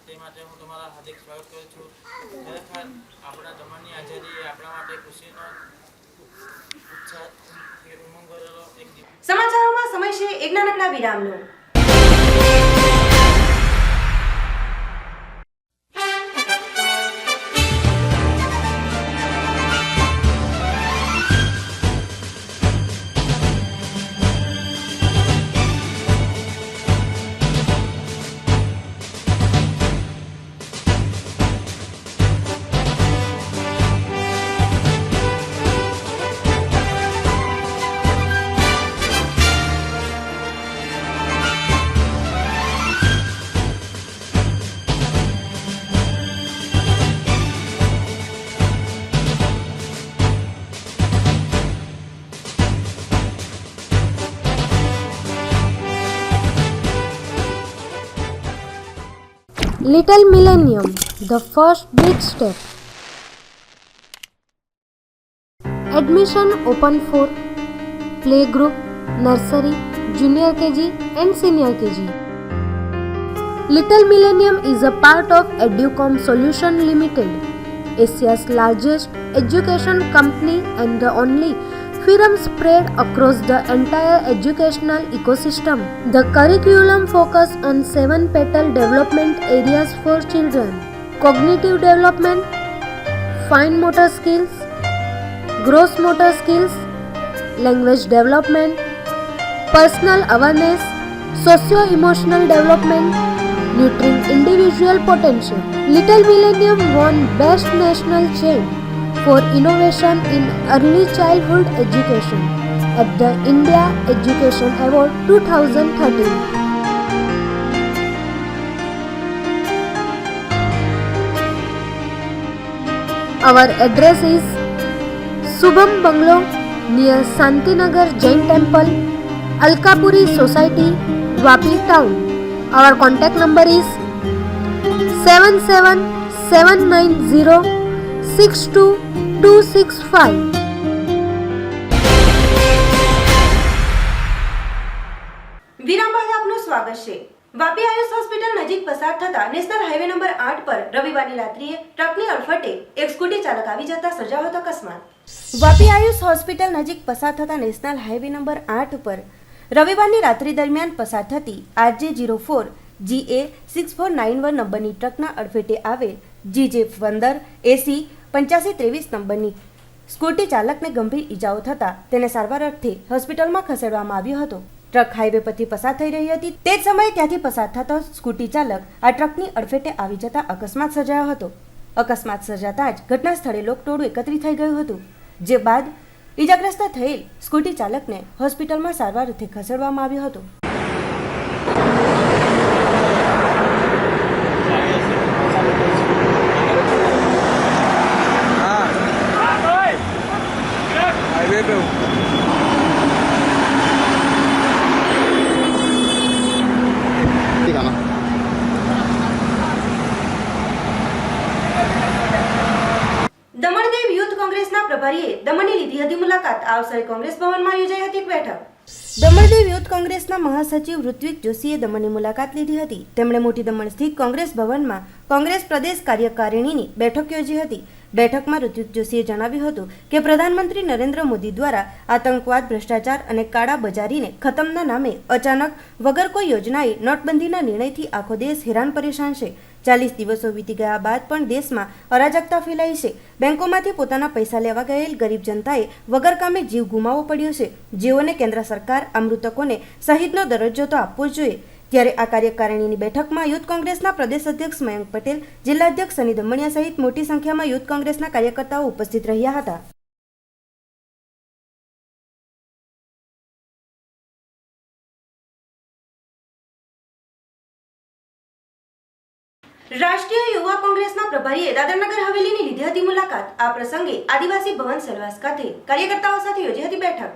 તે માટે હું તમારા હાર્દિક સ્વાગત કરું છું. ખરેખર આપણા દમણની આઝાદી એ આપણા માટે ખુશીનો ઉત્સાહ ઉમંગ ભરેલો એક દિવસ. સમાચારોમાં સમય છે એક નાનકડા વિરામનો. Little Millennium, the first big step. Admission open for playgroup, nursery, junior KG and senior KG. Little Millennium is a part of Educom Solution Limited, Asia's largest education company and the only firm spread across the entire educational ecosystem. The curriculum focuses on 7 petal development areas for children: cognitive development, fine motor skills, gross motor skills, language development, personal awareness, socio-emotional development, nurturing individual potential. Little Millennium won Best National Chain for Innovation in Early Childhood Education at the India Education Award 2013. Our address is Subham Bungalow near Santinagar Jain Temple, Alkapuri Society, Vapi Town. Our contact number is 7779062265. વિરામ બાદ આપનું સ્વાગત છે. Vapi Ayush hospital નજીક પસાર થતા national highway number 8 પર રવિવારની રાત્રિએ ટ્રકની અડફેટે એક સ્કૂટી ચાલક આવી જતા સર્જાયો હતો અકસ્માત. વાપી આયુષ હોસ્પિટલ નજીક પસાર થતા નેશનલ હાઈવે નંબર 8 પર રવિવારની રાત્રિ દરમિયાન પસાર થતી RJ04 GA 6491 નંબરની ટ્રકના અડફેટે આવેલ GJ15 AC 8523 નંબરની સ્કૂટી ચાલકને ગંભીર ઈજાઓ થતા તેને સારવાર અર્થે હોસ્પિટલમાં ખસેડવામાં આવ્યો હતો. ટ્રક હાઈવે પરથી પસાર થઈ રહી હતી તે જ સમયે ત્યાંથી પસાર થતો સ્કૂટી ચાલક આ ટ્રકની અડફેટે આવી જતા અકસ્માત સર્જાયો હતો. અકસ્માત સર્જાતા જ ઘટના સ્થળે લોકટોળું એકત્રિત થઈ ગયું હતું, જે બાદ ઈજાગ્રસ્ત થયેલ સ્કૂટી ચાલકને હોસ્પિટલમાં સારવાર અર્થે ખસેડવામાં આવ્યો હતો. દમણદેવ યુથ કોંગ્રેસના પ્રભારીએ દમણની લીધી હતી મુલાકાત. આ અવસરે કોંગ્રેસ ભવનમાં યોજાઈ હતી એક બેઠક. દમણદેવ યુથ કોંગ્રેસના મહાસચિવ ઋત્વિક જોશીએ દમણની મુલાકાત લીધી હતી. તેમણે મોટી દમણ સ્થિત કોંગ્રેસ ભવનમાં કોંગ્રેસ પ્રદેશ કાર્યકારિણીની બેઠક યોજી હતી. બેઠકમાં ઋત્વિક જોશીએ જણાવ્યું હતું કે પ્રધાનમંત્રી નરેન્દ્ર મોદી દ્વારા આતંકવાદ, ભ્રષ્ટાચાર અને કાળા બજારીને ખતમના નામે અચાનક વગર કોઈ યોજનાએ નોટબંધીના નિર્ણયથી આખો દેશ હેરાન પરેશાન છે. 40 દિવસો વીતી ગયા બાદ પણ દેશમાં અરાજકતા ફેલાઈ છે. બેંકોમાંથી પોતાના પૈસા લેવા ગયેલ ગરીબ જનતાએ વગર કામે જીવ ગુમાવવો પડ્યો છે. જેઓને કેન્દ્ર સરકાર આ મૃતકોને શહીદનો દરજ્જો તો આપવો જ જોઈએ. ત્યારે આ કાર્યકારિણીની બેઠકમાં યુથ કોંગ્રેસના પ્રદેશ અધ્યક્ષ મયંક પટેલ, જિલ્લા અધ્યક્ષ સની દમણિયા સહિત મોટી સંખ્યામાં યુથ કોંગ્રેસના કાર્યકર્તાઓ ઉપસ્થિત રહ્યા હતા. રાષ્ટ્રીય યુવા કોંગ્રેસના પ્રભારીએ દાદરાનગર હવેલીની લીધી હતી મુલાકાત. આ પ્રસંગે આદિવાસી ભવન સેલવાસ ખાતે કાર્યકર્તાઓ સાથે યોજી હતી બેઠક.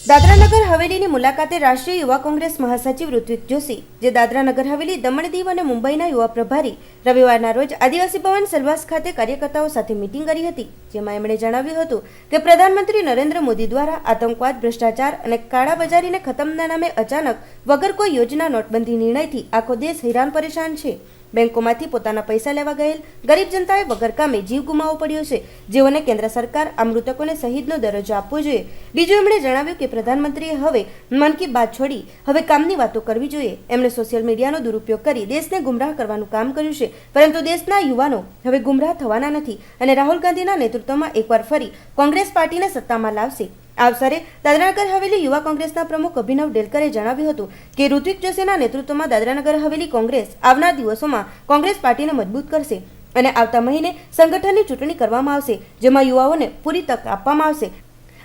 દાદરાનગર હવેલીની મુલાકાતે રાષ્ટ્રીય યુવા કોંગ્રેસ મહાસચિવ ઋત્વિક જોશી, જે દાદરાનગર હવેલી, દમણ દીવ અને મુંબઈના યુવા પ્રભારી, રવિવારના રોજ આદિવાસી ભવન સેલવાસ ખાતે કાર્યકર્તાઓ સાથે મીટિંગ કરી હતી. જેમાં એમણે જણાવ્યું હતું કે પ્રધાનમંત્રી નરેન્દ્ર મોદી દ્વારા આતંકવાદ, ભ્રષ્ટાચાર અને કાળાબજારીને ખતમના નામે અચાનક વગર કોઈ યોજના નોટબંધી નિર્ણયથી આખો દેશ હેરાન પરેશાન છે. બેંકોમાંથી પોતાના પૈસા લેવા ગયેલ ગરીબ જનતાએ વગર કામે જીવ ગુમાવવો પડ્યો છે. જેઓને કેન્દ્ર સરકાર આ મૃતકોને શહીદનો દરજ્જો આપવો જોઈએ. બીજું એમણે જણાવ્યું કે પ્રધાનમંત્રીએ હવે મન કી બાત છોડી હવે કામની વાતો કરવી જોઈએ. એમણે સોશિયલ મીડિયાનો દુરુપયોગ કરી દેશને ગુમરાહ કરવાનું કામ કર્યું છે, પરંતુ દેશના યુવાનો હવે ગુમરાહ થવાના નથી અને રાહુલ ગાંધીના નેતૃત્વમાં એકવાર ફરી કોંગ્રેસ પાર્ટીને સત્તામાં લાવશે. આ અવસરે દાદરાનગર હવેલી યુવા કોંગ્રેસના પ્રમુખ અભિનવ ડેલકરે જણાવ્યું હતું કે ઋત્વિક જોશીના નેતૃત્વમાં દાદરાનગર હવેલી કોંગ્રેસ આવનાર દિવસોમાં કોંગ્રેસ પાર્ટીને મજબૂત કરશે અને આવતા મહિને સંગઠનની ચૂંટણી કરવામાં આવશે, જેમાં યુવાઓને પૂરી તક આપવામાં આવશે.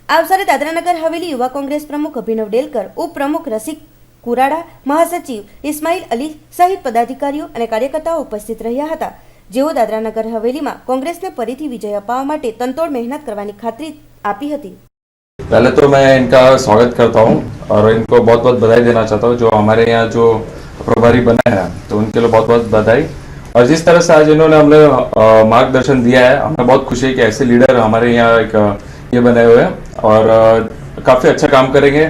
આ અવસરે દાદરાનગર હવેલી યુવા કોંગ્રેસ પ્રમુખ અભિનવ ડેલકર, ઉપપ્રમુખ રસિક કુરાડા, મહાસચિવ ઇસ્માઇલ અલી સહિત પદાધિકારીઓ અને કાર્યકર્તાઓ ઉપસ્થિત રહ્યા હતા, જેઓ દાદરાનગર હવેલીમાં કોંગ્રેસને ફરીથી વિજય અપાવવા માટે તનતોડ મહેનત કરવાની ખાતરી આપી હતી. पहले तो मैं इनका स्वागत करता हूँ और इनको बहुत बहुत बधाई देना चाहता हूँ. जो हमारे यहाँ जो प्रभारी बने हैं तो उनके लिए बहुत बहुत बधाई. और जिस तरह से आज इन्होंने हमें मार्गदर्शन दिया है, हमें बहुत खुशी है कि ऐसे लीडर हमारे यहाँ एक ये बने हुए हैं और काफ़ी अच्छा काम करेंगे.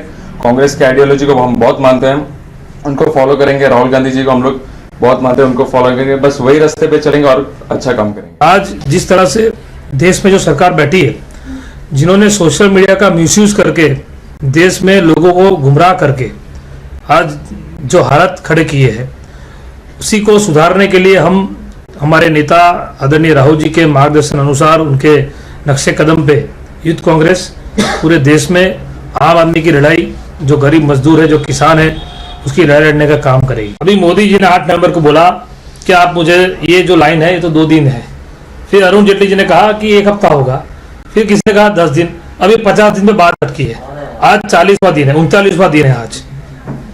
कांग्रेस की आइडियोलॉजी को हम बहुत मानते हैं, उनको फॉलो करेंगे. राहुल गांधी जी को हम लोग बहुत मानते हैं, उनको फॉलो करेंगे. बस वही रास्ते पे चलेंगे और अच्छा काम करेंगे. आज जिस तरह से देश में जो सरकार बैठी है, जिन्होंने सोशल मीडिया का मिसयूज करके देश में लोगों को गुमराह करके आज जो हालत खड़े किए हैं, उसी को सुधारने के लिए हम हमारे नेता आदरणीय राहुल जी के मार्गदर्शन अनुसार उनके नक्शे कदम पे यूथ कांग्रेस पूरे देश में आम आदमी की लड़ाई, जो गरीब मजदूर है, जो किसान है, उसकी लड़ाई लड़ने का काम करेगी। अभी मोदी जी ने 8 नवंबर को बोला कि आप मुझे, ये जो लाइन है ये तो 2 दिन है, फिर अरुण जेटली जी ने कहा कि 1 हफ्ता होगा, फिर किसी ने कहा 10 दिन, अभी 50 दिन में बात अटकी है। आज 40वां दिन है, 39वां दिन है आज।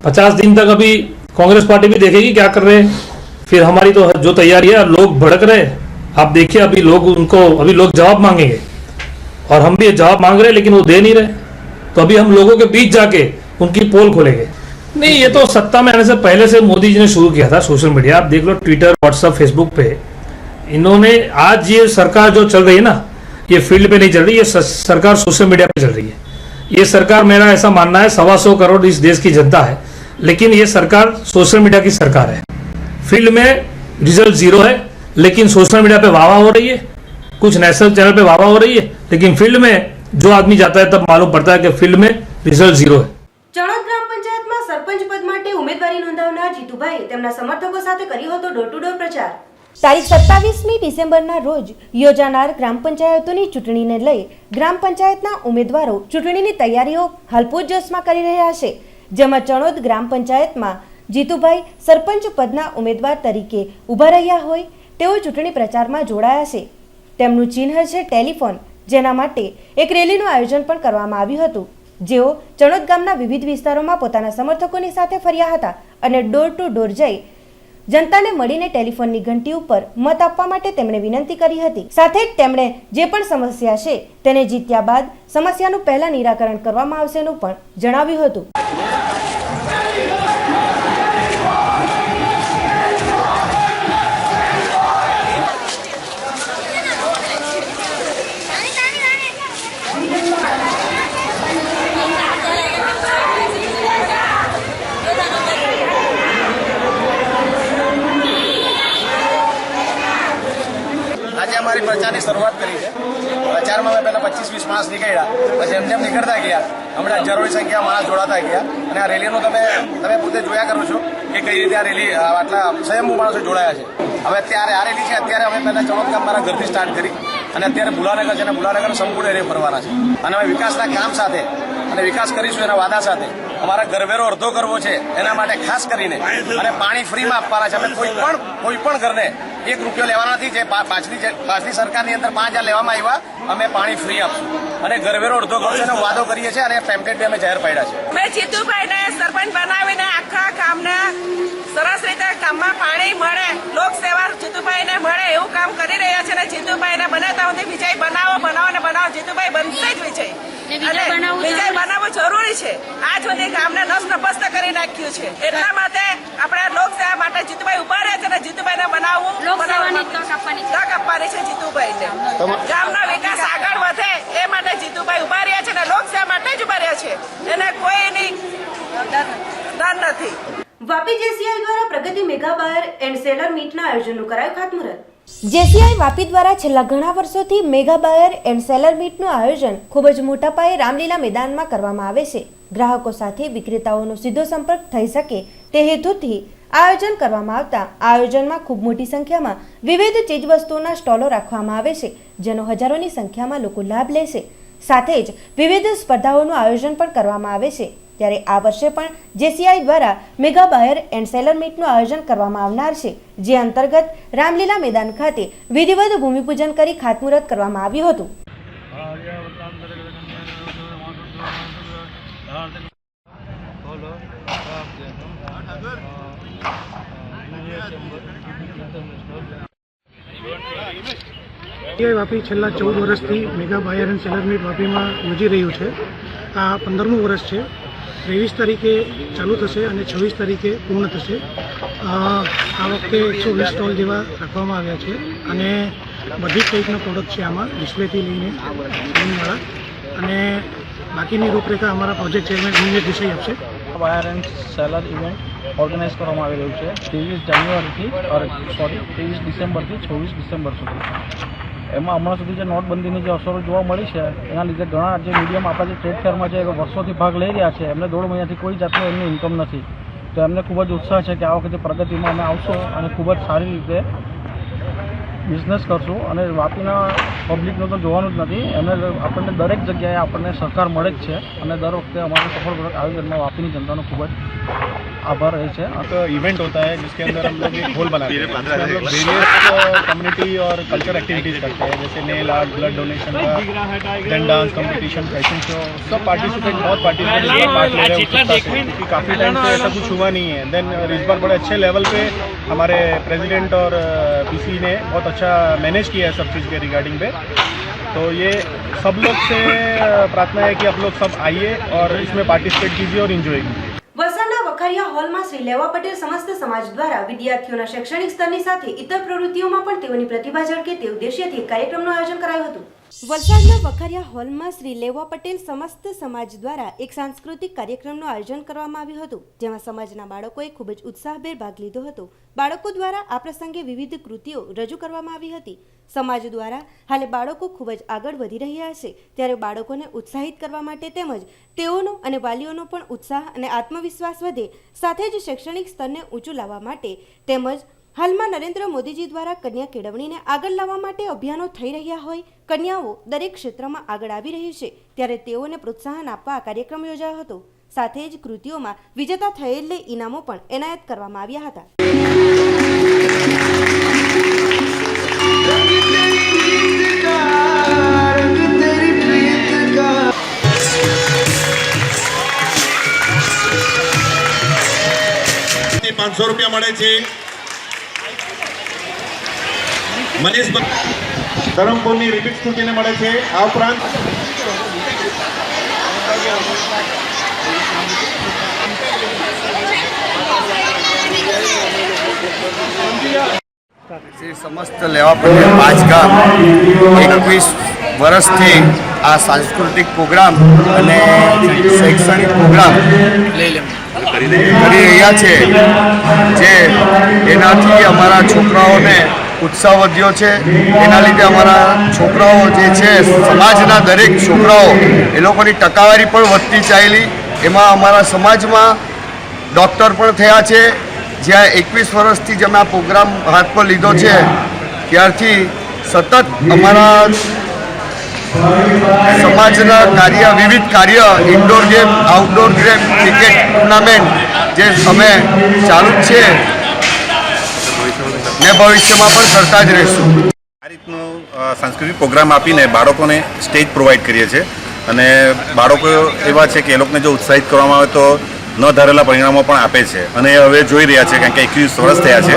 50 दिन तक अभी कांग्रेस पार्टी भी देखेगी क्या कर रहे हैं। फिर हमारी तो जो तैयारी है, लोग भड़क रहे हैं, आप देखिए अभी लोग जवाब मांगेंगे और हम भी जवाब मांग रहे हैं, लेकिन वो दे नहीं रहे। तो अभी हम लोगों के बीच जाके उनकी पोल खोलेंगे। नहीं, ये तो सत्ता में आने से पहले से मोदी जी ने शुरू किया था सोशल मीडिया। आप देख लो, ट्विटर, व्हाट्सएप, फेसबुक पे इन्होंने, आज ये सरकार जो चल रही है ना, ये फील्ड पे नहीं चल रही, ये सरकार सोशल मीडिया पे चल रही है। ये सरकार, मेरा ऐसा मानना है, 125 करोड़ इस देश की जनता है, लेकिन ये सरकार सोशल मीडिया की सरकार है। फील्ड में रिजल्ट 0 है, लेकिन सोशल मीडिया पे वाह हो रही है, कुछ नेशनल चैनल पे वाह हो रही है, लेकिन फील्ड में जो आदमी जाता है तब मालूम पड़ता है कि फील्ड में रिजल्ट 0 है। ચણોદ ગ્રામ પંચાયતમાં સરપંચ પદ માટે ઉમેદવારી નોંધાવનાર જીતુભાઈ તેમના સમર્થકો સાથે કર્યો હતો ડોર ટુ ડોર પ્રચાર। તારીખ 27મી ડિસેમ્બરના રોજ યોજાનાર ગ્રામ પંચાયતોની ચૂંટણીને લઈ ગ્રામ પંચાયતના ઉમેદવારો ચૂંટણીની તૈયારીઓ હાલ પૂરજોશમાં કરી રહ્યા છે, જેમાં ચણોદ ગ્રામ પંચાયતમાં જીતુભાઈ સરપંચ પદના ઉમેદવાર તરીકે ઊભા રહ્યા હોય તેઓ ચૂંટણી પ્રચારમાં જોડાયા છે। તેમનું ચિહ્ન છે ટેલિફોન, જેના માટે એક રેલીનું આયોજન પણ કરવામાં આવ્યું હતું, જેઓ ચણોદ ગામના વિવિધ વિસ્તારોમાં પોતાના સમર્થકોની સાથે ફર્યા હતા અને ડોર ટુ ડોર જઈ જનતાને મળીને ટેલિફોનની ઘંટી ઉપર મત આપવા માટે તેમણે વિનંતી કરી હતી। સાથે જ તેમણે જે પણ સમસ્યા છે તેને જીત્યા બાદ સમસ્યાનું પહેલા નિરાકરણ કરવામાં આવશેનું પણ જણાવ્યું હતું। हमारी प्रचार की शुरुआत करी है। प्रचार में पहला 25-20 मास निकळ्या, પછી એમ જેમ નીકળતા ગયા હમણાં હજારોની સંખ્યા માણસ જોડાતા ગયા અને આ રેલીનું તમે પોતે જોયા કરો છો કે કઈ રીતે આ રેલી આટલા સ્વયંભૂ માણસો જોડાયા છે। હવે અત્યારે આ રેલી છે, અત્યારે અમે પહેલા ચણોદ ગામ મારા ઘરથી સ્ટાર્ટ કરી અને અત્યારે ભુલાનગર છે અને ભુલાનગર સંપૂર્ણ એરિયા ફરવાના છે અને અમે વિકાસના કામ સાથે અને વિકાસ કરીશું એના વાદા સાથે અમારા ઘરવેરો અડધો કરવો છે, એના માટે ખાસ કરીને અને પાણી ફ્રીમાં આપવાના છે। અમે કોઈ પણ ઘરને 1 રૂપિયો લેવાના નથી, જે પાછલી સરકારની અંદર 5,000 લેવામાં આવ્યા, અમે પાણી ફ્રી આપશું અને ઘરવેરો અડધો કરશું એનો વાદો કરીએ છીએ અને પેમ્પલેટ બી અમે જાહેર પાડ્યા છે। મેં જીતુભાઈને સરપંચ બનાવીને આખા ગામને સરસ રીતે ગામમાં પાણી મળે, લોક સેવા જીતુભાઈને મળે એવું કામ કરી રહ્યા છે અને જીતુભાઈને બને ત્યાં સુધી વિજય બનાવો, જીતુભાઈ બનશે જ વિજય અને વિજય બનાવવો જરૂરી છે। આજ સુધી ગામને નસ્તપસ્ત કરી નાખ્યું છે, એટલા માટે આપણે લોક સેવા માટે જીતુભાઈ ઉભા રહ્યા છે અને જીતુભાઈને બનાવવું, તક આપવાની છે જીતુભાઈને। ગામનો વિકાસ આગળ વધે એ માટે જીતુભાઈ ઉભા રહ્યા છે અને લોક સેવા માટે જ ઉભા રહ્યા છે, એને કોઈની ડર નથી। વાપી જેસીઆઈ દ્વારા પ્રગતિ મેગા બાયર એન્ડ સેલર મીટના આયોજનનું કરાયું ખાતમુહૂર્ત। જેસીઆઈ વાપી દ્વારા છેલ્લા ઘણા વર્ષોથી મેગા બાયર એન્ડ સેલર મીટનું આયોજન ખૂબ જ મોટા પાયે રામલીલા મેદાનમાં કરવામાં આવે છે। ગ્રાહકો સાથે વિક્રેતાઓનો સીધો સંપર્ક થઈ શકે તે હેતુથી આયોજન કરવામાં આવતા આ આયોજનમાં ખૂબ મોટી સંખ્યામાં વિવિધ ચીજવસ્તુઓના સ્ટોલો રાખવામાં આવે છે, જેનો હજારોની સંખ્યામાં લોકો લાભ લે છે। સાથે જ વિવિધ સ્પર્ધાઓનું આયોજન પણ કરવામાં આવે છે। ત્યારે આ વર્ષે પણ જેસીઆઈ દ્વારા મેગા બાયર એન્ડ સેલર મીટનું આયોજન કરવામાં આવનાર છે, જે અંતર્ગત રામલીલા મેદાન ખાતે વિધિવત ભૂમિપૂજન કરી ખાતમુહૂર્ત કરવામાં આવ્યું હતું। વાપી છેલ્લા 14 વર્ષથી mega buyer and seller meet વાપીમાં યોજી રહ્યું છે। આ 15મું વર્ષ છે। 23 તારીખે ચાલુ થશે અને 26 તારીખે પૂર્ણ થશે। આ વખતે 120 સ્ટોલ જેવા રાખવામાં આવ્યા છે અને બધી જ ટાઈપના પ્રોડક્ટ છે આમાં, ડિસ્પ્લેથી લઈને સ્ક્રીનવાળા, અને બાકીની રૂપરેખા અમારા પ્રોજેક્ટ ચેરમેન નિમેશ દેસાઈ આપશે। બાયર એન્ડ સેલર ઇવેન્ટ ઓર્ગેનાઇઝ કરવામાં આવી રહ્યું છે 23 ડિસેમ્બરથી 26 ડિસેમ્બર સુધી। એમાં હમણાં સુધી જે નોટબંધીની જે અસરો જોવા મળી છે એના લીધે ઘણા જે મીડિયમ આપણા જે ટ્રેડ ફેરમાં જે વર્ષોથી ભાગ લઈ રહ્યા છે એમને 1.5 મહિનાથી કોઈ જાતનું એમની ઇન્કમ નથી, તો એમને ખૂબ જ ઉત્સાહ છે કે આ વખતે પ્રગતિમાં અમે આવશું અને ખૂબ જ સારી રીતે બિઝનેસ કરશું અને વાપીના પબ્લિકનું તો જોવાનું જ નથી, એમને આપણને દરેક જગ્યાએ આપણને સહકાર મળે જ છે અને દર વખતે અમારા સફળપૂર્વક આયોજનમાં વાપીની જનતાનો ખૂબ જ आभार है। तो इवेंट होता है जिसके अंदर हम लोग एक होल बनाते हैं, जिसमें हम लोग वेरियस कम्युनिटी और कल्चर एक्टिविटीज़ करते हैं, जैसे nail art, blood donation, then dance competition, fashion show, सब बहुत पार्टिसिपेट पार्ट ले रहे हैं क्योंकि काफ़ी टाइम से ऐसा कुछ हुआ नहीं है। देन इस बार बड़े अच्छे लेवल पे हमारे प्रेसिडेंट और पीसी ने बहुत अच्छा मैनेज किया है सब चीज़ के रिगार्डिंग पे। तो ये सब लोग से प्रार्थना है कि आप लोग सब आइए और इसमें पार्टिसिपेट कीजिए और इन्जॉय कीजिए। વલસાડના વખારિયા હોલમાં શ્રી લેવા પટેલ સમસ્ત સમાજ દ્વારા વિદ્યાર્થીઓના શૈક્ષણિક સ્તરની સાથે ઇતર પ્રવૃત્તિઓમાં પણ તેઓની પ્રતિભા ઝળકે તે ઉદ્દેશ્યથી કાર્યક્રમનું આયોજન કરાયું હતું। વલસાડના વખારિયા હોલમાં શ્રી લેવા પટેલ સમસ્ત સમાજ દ્વારા એક સાંસ્કૃતિક કાર્યક્રમનું આયોજન કરવામાં આવ્યું હતું, જેમાં સમાજના બાળકોએ ખૂબ જ ઉત્સાહભેર ભાગ લીધો હતો। બાળકો દ્વારા આ પ્રસંગે વિવિધ કૃતિઓ રજૂ કરવામાં આવી હતી। સમાજ દ્વારા હાલે બાળકો ખૂબ જ આગળ વધી રહ્યા છે, ત્યારે બાળકોને ઉત્સાહિત કરવા માટે તેમજ તેઓનો અને વાલીઓનો પણ ઉત્સાહ અને આત્મવિશ્વાસ વધે, સાથે જ શૈક્ષણિક સ્તરને ઊંચું લાવવા માટે તેમજ હાલમાં નરેન્દ્ર મોદીજી દ્વારા કન્યા કેળવણીને આગળ લાવવા માટે અભિયાનો થઈ રહ્યા હોય, કન્યાઓ દરેક ક્ષેત્રમાં આગળ આવી રહી છે, ત્યારે તેઓને પ્રોત્સાહન આપવા આ કાર્યક્રમ યોજાયો હતો। સાથે જ કૃતિઓમાં વિજેતા થયેલ ઇનામો પણ એનાયત કરવામાં આવ્યા હતા। ₹500 મળે છે। મનીષ ધરમપુરની રિબિટ સ્કૂટીને મળે છે। આ ઉપરાંત શ્રી સમસ્ત લેવા પટેલ 5 ગામ 21 વર્ષથી આ સાંસ્કૃતિક પ્રોગ્રામ અને શૈક્ષણિક પ્રોગ્રામ કરી રહ્યા છે, જે એનાથી અમારા છોકરાઓને ઉત્સાહ વધ્યો છે। એના લીધે અમારા છોકરાઓ જે છે, સમાજના દરેક છોકરાઓ એ લોકોની ટકાવારી પણ વધતી ચાલી। એમાં અમારા સમાજમાં ડૉક્ટર પણ થયા છે। જ્યાં 21 વર્ષથી જે અમે આ પ્રોગ્રામ હાથ પર લીધો છે, ત્યારથી સતત અમારા સમાજના કાર્ય, વિવિધ કાર્ય, indoor game, outdoor game, cricket tournament જે અમે ચાલુ જ છે ને ભવિષ્યમાં પણ કરતા જ રહીશું। આ રીતનો સાંસ્કૃતિક પ્રોગ્રામ આપીને બાળકોને સ્ટેજ પ્રોવાઈડ કરીએ છીએ અને બાળકો એવા છે કે એ લોકોને જો ઉત્સાહિત કરવામાં આવે તો ન ધારેલા પરિણામો પણ આપે છે અને હવે જોઈ રહ્યા છે, કારણ કે 21 વર્ષ થયા છે।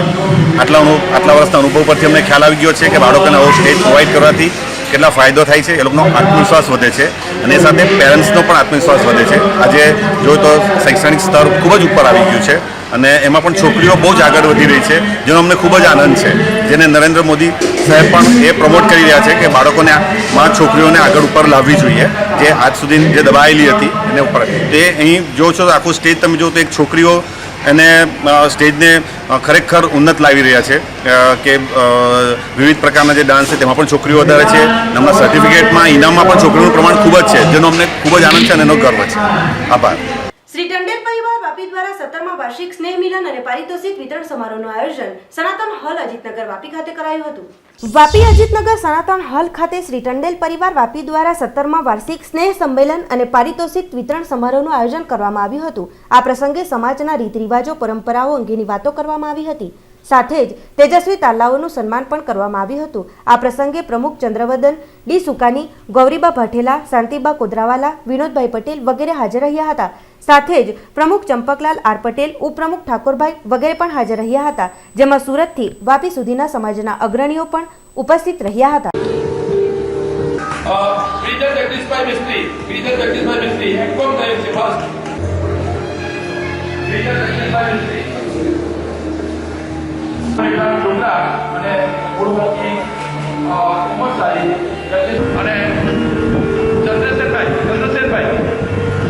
આટલા વર્ષના અનુભવ પરથી અમને ખ્યાલ આવી ગયો છે કે બાળકોને આવો સ્ટેજ પ્રોવાઈડ કરવાથી કેટલા ફાયદો થાય છે, એ લોકોનો આત્મવિશ્વાસ વધે છે અને એ સાથે પેરેન્ટ્સનો પણ આત્મવિશ્વાસ વધે છે। આજે જો તો શૈક્ષણિક સ્તર ખૂબ જ ઉપર આવી ગયું છે અને એમાં પણ છોકરીઓ બહુ જ આગળ વધી રહી છે, જેનો અમને ખૂબ જ આનંદ છે, જેને નરેન્દ્ર મોદી સાહેબ પણ એ પ્રમોટ કરી રહ્યા છે કે બાળકોને છોકરીઓને આગળ ઉપર લાવવી જોઈએ, જે આજ સુધી જે દબાયેલી હતી એને ઉપર। તે અહીં જો છો તો આખું સ્ટેજ તમે જો તો એક છોકરીઓ એને સ્ટેજને ખરેખર ઉન્નત લાવી રહ્યા છે કે વિવિધ પ્રકારના જે ડાન્સ છે તેમાં પણ છોકરીઓ વધારે છે, એમના સર્ટિફિકેટમાં ઇનામમાં પણ છોકરીઓનું પ્રમાણ ખૂબ જ છે, જેનો અમને ખૂબ જ આનંદ છે અને એનો ગર્વ છે। આભાર। શ્રી ટંડેલ પરિવાર વાપી દ્વારા 17મા વાર્ષિક સ્નેહ મિલન અને પારિતોષિક વિતરણ સમારોહનું આયોજન સનાતન હોલ અજીતનગર વાપી ખાતે કરાયું હતું। વાપી અજીતનગર સનાતન હોલ ખાતે શ્રી ટંડેલ પરિવાર વાપી દ્વારા 17મા વાર્ષિક સ્નેહ સંમેલન અને પારિતોષિક વિતરણ સમારોહનું આયોજન કરવામાં આવ્યું હતું। આ પ્રસંગે સમાજના રીત રિવાજો, પરંપરાઓ અંગેની વાતો કરવામાં આવી હતી, સાથે જ તેજસ્વી તાલાઓનું સન્માન પણ કરવામાં આવ્યું હતું। આ પ્રસંગે પ્રમુખ ચંદ્રવદન ડી સુકાની, ગૌરીબા ભાઠેલા, શાંતિબા કોદરાવાલા, વિનોદભાઈ પટેલ વગેરે હાજર રહ્યા હતા। સાથે જ પ્રમુખ ચંપકલાલ આર પટેલ, ઉપપ્રમુખ ઠાકોરભાઈ વગેરે પણ હાજર રહ્યા હતા, જેમાં સુરતથી વાપી સુધીના સમાજના અગ્રણીઓ પણ ઉપસ્થિત રહ્યા હતા।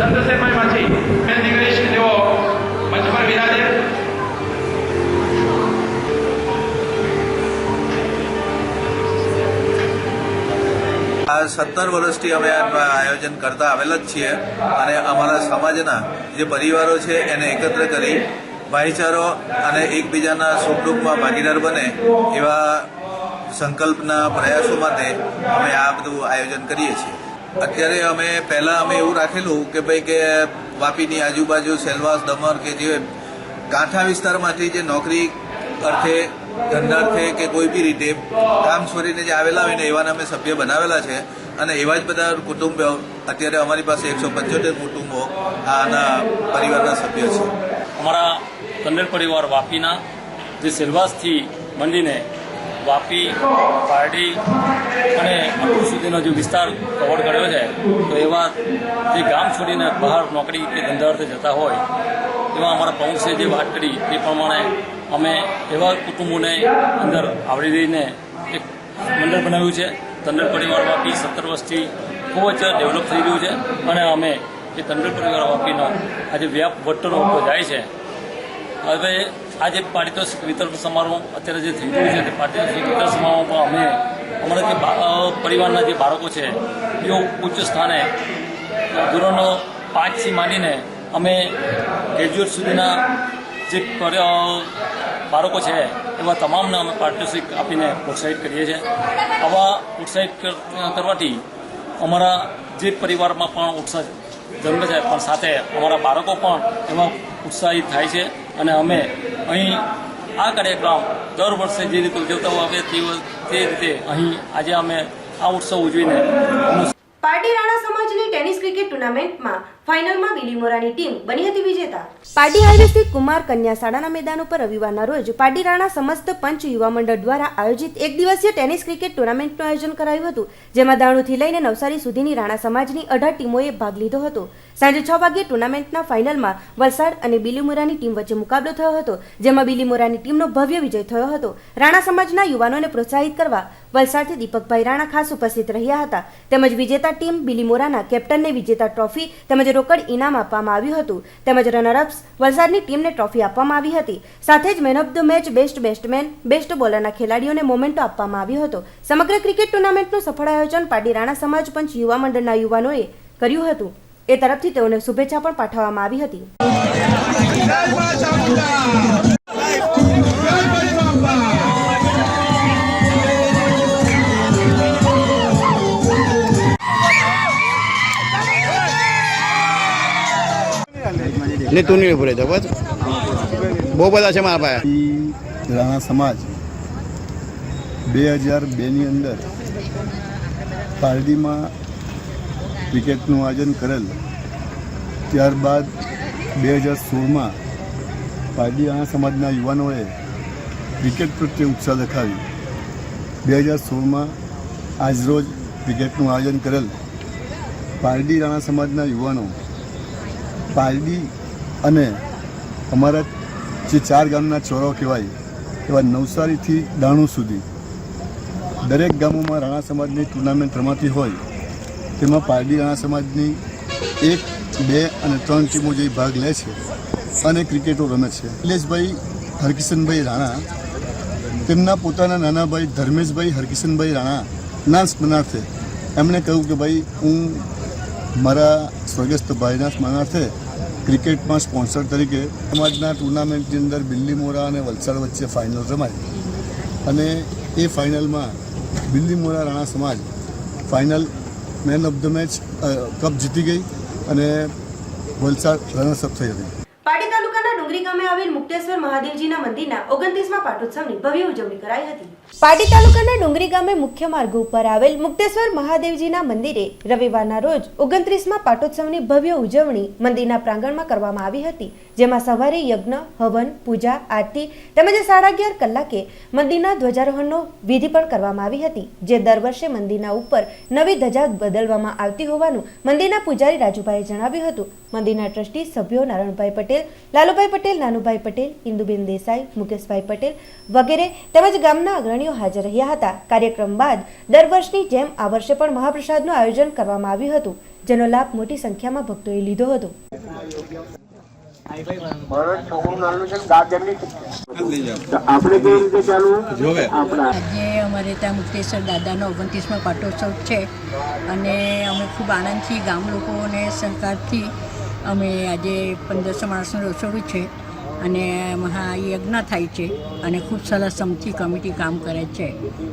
ચંદ્રશેખરભાઈ માંથી બેન દિગ્નેશ તેઓ મંચ પર વિરાજે। આ 17 વર્ષથી અમે આયોજન કરતા આવેલા જ છીએ અને અમારા સમાજના જે પરિવારો છે એને એકત્ર કરી ભાઈચારો અને એકબીજાના સુખ દુઃખમાં ભાગીદાર બને એવા સંકલ્પના પ્રયાસો માટે અમે આ બધું આયોજન કરીએ છીએ. અત્યારે અમે પહેલાં એવું રાખેલું કે ભાઈ કે વાપીની આજુબાજુ સેલવાસ, દમણ કે જે કાંઠા વિસ્તારમાંથી જે નોકરી અર્થે, ધંધાર્થે કે કોઈ બી રીતે કામ છોડીને જે આવેલા હોય ને એવાને અમે સભ્ય બનાવેલા છે. અને એવા જ બધા કુટુંબો અત્યારે અમારી પાસે 175 કુટુંબો આના પરિવારના સભ્યો છે. અમારા ટંડેલ પરિવાર વાપીના જે સેલવાસથી મંડીને વાપી, પારડી અને અટુર સુધીનો જે વિસ્તાર કવર કર્યો છે, તો એવા જે ગામ છોડીને બહાર નોકરી કે ધંધા અર્થે જતા હોય એવા અમારા પ્રમુખે જે વાત કરી એ પ્રમાણે અમે એવા કુટુંબોને અંદર આવરી લઈને એક મંડળ બનાવ્યું છે. ટંડેલ પરિવાર વાપી 17 વર્ષથી ખૂબ જ ડેવલપ થઈ રહ્યું છે અને અમે એ ટંડેલ પરિવાર વાપીનો આજે વ્યાપ વધતો જાય છે. હવે આજે પારિતોષિક વિતરણ સમારોહ અત્યારે જે થઈ રહ્યું છે તે પારિતોષિક વિતરણ સમારોહમાં અમે અમારા જે પરિવારના જે બાળકો છે તેઓ ઉચ્ચ સ્થાને ધોરણ 5થી માંડીને અમે ગ્રેજ્યુએટ સુધીના જે બાળકો છે એવા તમામને અમે પારિતોષિક આપીને પ્રોત્સાહિત કરીએ છીએ. આવા પ્રોત્સાહિત કરવાથી અમારા જે પરિવારમાં પણ ઉત્સાહ જન્મે છે, પણ સાથે અમારા બાળકો પણ એમાં ઉત્સાહિત થાય છે. અને અમે અહીં આ કાર્યક્રમ દર વર્ષે જે રીતે ઉજવતા આવે તે રીતે અહીં આજે અમે આ ઉત્સવ ઉજવીને પારડી રાણા સમાજની ટેનિસ ક્રિકેટ ટુર્નામેન્ટમાં ફાઇનલમાં બિલીમોરાની ટીમ બની હતી વિજેતા. પારડી હાઈવે સ્થિત કુમાર કન્યા શાળાના મેદાન ઉપર રવિવારના રોજ પારડી રાણા સમસ્ત પંચ યુવા મંડળ દ્વારા આયોજિત એક દિવસીય ટેનિસ ક્રિકેટ ટુર્નામેન્ટનું આયોજન કરાયું હતું, જેમાં દાણુથી લઈને નવસારી સુધીની રાણા સમાજની 18 ટીમોએ ભાગ લીધો હતો. સાંજે 6 વાગ્યે ટુર્નામેન્ટના ફાઇનલમાં વલસાડ અને બિલીમોરાની ટીમ વચ્ચે મુકાબલો થયો હતો, જેમાં બિલીમોરાની ટીમનો ભવ્ય વિજય થયો હતો. રાણા સમાજના યુવાનોને પ્રોત્સાહિત કરવા વલસાડથી દીપકભાઈ રાણા ખાસ ઉપસ્થિત રહ્યા હતા. તેમજ વિજેતા ટીમ બિલીમોરાના કેપ્ટનને વિજેતા ટ્રોફી તેમજ રોકડ ઇનામ આપવામાં આવ્યું હતું. તેમજ રનરઅપ્સ વલસાડની ટીમને ટ્રોફી આપવામાં આવી હતી. સાથે જ man of the match, best batsman, best બોલરના ખેલાડીઓને મોમેન્ટો આપવામાં આવ્યો હતો. સમગ્ર ક્રિકેટ ટુર્નામેન્ટનું સફળ આયોજન પારડી રાણા સમાજ પંચ યુવા મંડળના યુવાનોએ કર્યું હતું. એ તરફથી તેઓને શુભેચ્છા પણ પાઠવવામાં આવી હતી. ને તું નહીં ભૂલે તો બસ બહુ બધા છે મારા પાસે. રાણા સમાજ 2002ની અંદર પારડીમાં ક્રિકેટનું આયોજન કરેલ. ત્યારબાદ 2016માં પારડી રાણા સમાજના યુવાનોએ ક્રિકેટ પ્રત્યે ઉત્સાહ દેખાવી 2016માં આજરોજ ક્રિકેટનું આયોજન કરેલ. પારડી રાણા સમાજના યુવાનો પારડી અને અમારા જે 4 ગામના ચોરો કહેવાય એવા નવસારીથી દાણુ સુધી દરેક ગામોમાં રાણા સમાજની ટુર્નામેન્ટ રમાતી હોય તેમાં પારડી રાણા સમાજની 1, 2 અને 3 ટીમો જે ભાગ લે છે અને ક્રિકેટો રમે છે. નિલેશભાઈ હરકિશનભાઈ રાણા તેમના પોતાના નાના ભાઈ ધર્મેશભાઈ હરકિશનભાઈ રાણાના સ્મરણાર્થે એમણે કહ્યું કે ભાઈ હું મારા સ્વર્ગસ્થ ભાઈના સ્મરણાર્થે ક્રિકેટમાં સ્પોન્સર તરીકે સમાજના ટુર્નામેન્ટની અંદર બિલ્લીમોરા અને વલસાડ વચ્ચે ફાઇનલ રમાઈ અને એ ફાઇનલમાં બિલ્લીમોરા રાણા સમાજ final main of the match cup જીતી ગઈ અને વલસાડ રનર્સઅપ થઈ હતી. પારડી તાલુકાના ડુંગરી ગામે આવેલ મુક્તેશ્વર મહાદેવજીના મંદિરના 29મા પાટોત્સવની ભવ્ય ઉજવણી કરાઈ હતી. પારડી તાલુકાના ડુંગરી ગામે મુખ્ય માર્ગ ઉપર આવેલ મુક્તેશ્વર મહાદેવજીના મંદિરે રવિવારના રોજ 29મા પાટોત્સવની ભવ્ય ઉજવણી મંદિરના પ્રાંગણમાં કરવામાં આવી હતી, જેમાં સવારે યજ્ઞ, હવન, પૂજા, આરતી તેમજ 11:30 કલાકે મંદિરના ધ્વજારોહણનો વિધિ પણ કરવામાં આવી હતી, જે દર વર્ષે મંદિરના ઉપર નવી ધજા બદલવામાં આવતી હોવાનું મંદિરના પૂજારી રાજુભાઈએ જણાવ્યું હતું. મંદિરના ટ્રસ્ટી સભ્યો નારાયણભાઈ પટેલ, લાલુભાઈ પટેલ, નાનુભાઈ પટેલ, ઇન્દુબેન દેસાઈ, મુકેશભાઈ પટેલ વગેરે તેમજ ગામના અગ્રણીઓ હાજર રહ્યા હતા. કાર્યક્રમ બાદ દર વર્ષની જેમ આ વર્ષે પણ મહાપ્રસાદનું આયોજન કરવામાં આવ્યું હતું, જેનો લાભ મોટી સંખ્યામાં ભક્તોએ લીધો હતો. આજે અમારે ત્યાં મુક્તેશ્વર દાદાનો 29મા પાટોત્સવ છે અને અમે ખૂબ આનંદથી ગામ લોકો અને સહકારથી અમે આજે 1500 માણસનું રસોડું છે અને મહાયજ્ઞ થાય છે અને ખૂબ સરસમથી કમિટી કામ કરે છે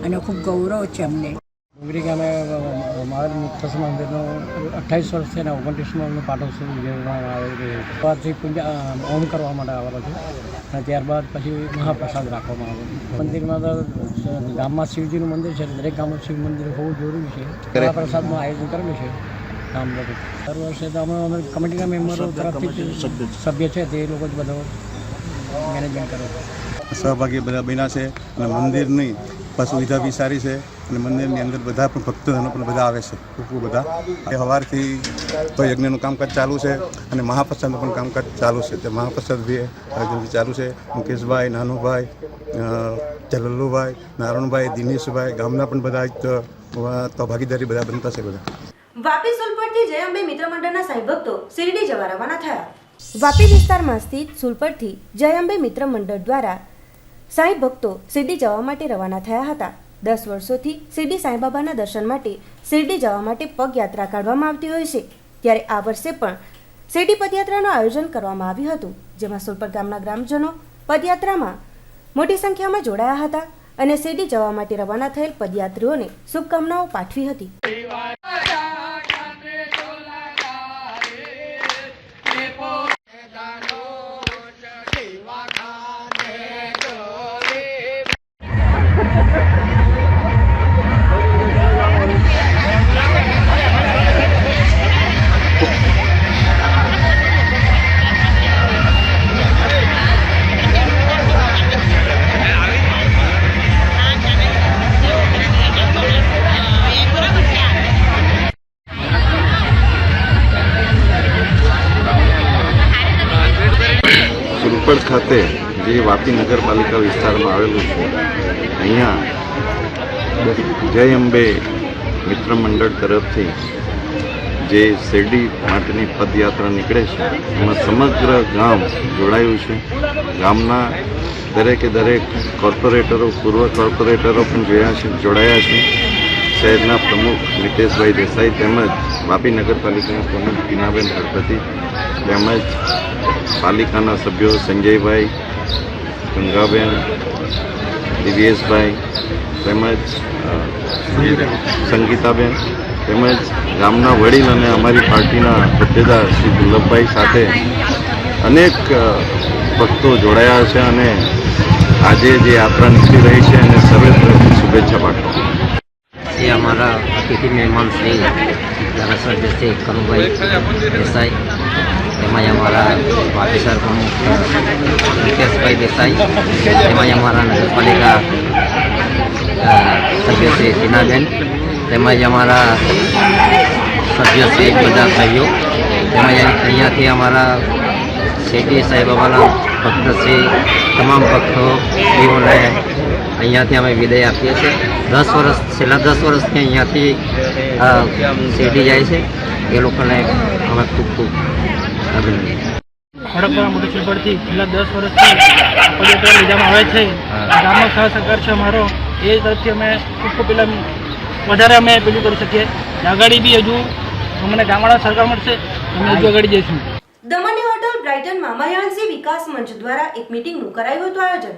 અને ખૂબ ગૌરવ છે અમને. ડુંગરી ગામે મહારાજ મુક્તેશ્વર મંદિરનો 28 વર્ષથી અને 29મો પાટોત્સવ ઉજવવામાં આવી રહ્યો છે. ત્યારથી પૂજા હોમ કરવા માટે આવેલો છે અને ત્યારબાદ પછી મહાપ્રસાદ રાખવામાં આવે. મંદિરમાં તો ગામમાં શિવજીનું મંદિર છે, દરેક ગામમાં શિવ મંદિર હોવું જરૂરી છે. મહાપ્રસાદનું આયોજન કરેલું છે ગામ લોકો. દર વર્ષે તો અમે કમિટીના મેમ્બરો તરફથી સભ્ય છે તે લોકો જ બધો મેનેજમેન્ટ કરે છે. સહભાગી બધા બન્યા છે અને મંદિરની સુવિધા બી સારી છે અને મંદિરની અંદર બધા પણ ભક્તજનો પણ બધા આવે છે. ખૂબ બધા સવારથી તો યજ્ઞનું કામકાજ ચાલુ છે અને મહાપ્રસાદનું પણ કામકાજ ચાલુ છે. તે મહાપ્રસાદ બી ચાલુ છે. મુકેશભાઈ, નાનુભાઈ, જલલ્લુભાઈ, નારણભાઈ, દિનેશભાઈ, ગામના પણ બધા તો ભાગીદારી બધા બનતા છે. બધા વાપી સુલપરથી જય અંબે મિત્ર મંડળના સાંઈ ભક્તો શિરડી જવા રવાના થયા. વાપી વિસ્તારમાં સ્થિત સુલપરથી જય અંબે મિત્ર મંડળ દ્વારા સાંઈ ભક્તો શિરડી જવા માટે રવાના થયા હતા. 10 વર્ષોથી શિરડી સાંઈબાબાના દર્શન માટે શિરડી જવા માટે પગયાત્રા કાઢવામાં આવતી હોય છે. ત્યારે આ વર્ષે પણ શિરડી પદયાત્રાનું આયોજન કરવામાં આવ્યું હતું, જેમાં સુલપર ગામના ગ્રામજનો પદયાત્રામાં મોટી સંખ્યામાં જોડાયા હતા અને શિરડી જવા માટે રવાના થયેલ પદયાત્રીઓને શુભકામનાઓ પાઠવી હતી. સુલપર ખાતે જે વાપી નગરપાલિકા વિસ્તારમાં આવેલું છે, અહીંયા જય અંબે મિત્ર મંડળ તરફથી જે શિરડી માટેની પદયાત્રા નીકળે છે એમાં સમગ્ર ગામ જોડાયું છે. ગામના દરેકે દરેક કોર્પોરેટરો, પૂર્વ કોર્પોરેટરો પણ જોડાયા છે. શહેરના પ્રમુખ મિતેશભાઈ દેસાઈ તેમજ વાપી નગરપાલિકાના પ્રમુખ ટીનાબેન ગણપતિ તેમજ પાલિકાના સભ્યો સંજયભાઈ, ગંગાબેન, દિવ્યેશભાઈ તેમજ સંગીતાબેન તેમજ ગામના વડીલ અને અમારી પાર્ટીના હોદ્દેદાર શ્રી દુર્લભભાઈ સાથે અનેક ભક્તો જોડાયા છે અને આજે જે યાત્રા નીકળી રહી છે અને સર્વે તરફથી શુભેચ્છા પાઠવું. ये हमारा अतिथि मेहमान श्री धारासभ्य श्री कनुभाई देसाई एम हमारा वापी सर प्रमुख मुकेशभाई देसाई एम हमारा नगरपालिका सभ्य श्री टीनाबेन તેમજ અમારા સભ્ય શ્રી બધા ભાઈઓ તેમજ અહીંયાથી અમારા શેરડી સાંઈબાબાના ભક્તશ્રી તમામ ભક્તોને અહીંયાથી અમે વિદાય આપીએ છીએ. છેલ્લા 10 વર્ષથી અહીંયાથી શેરડી જાય છે એ લોકોને અમે ખૂબ ખૂબ અભિનંદન. હડપરા મોટી સુલપરથી છેલ્લા 10 વર્ષથી પદયાત્રા લીધામાં આવે છે. ગામનો સહકાર છે અમારો, એ તરફથી અમે ખૂબ પેલા વધારે અમે પેલું કરી શકીએ. આગળ બી હજુ અમને ગામવાળા સરકાર મળશે, અમે હજુ આગળ જઈશું. દમણની હોટલ બ્રાઇટનમાં મહ્યાંશી વિકાસ મંચ દ્વારા એક મીટિંગનું કરાયું હતું આયોજન.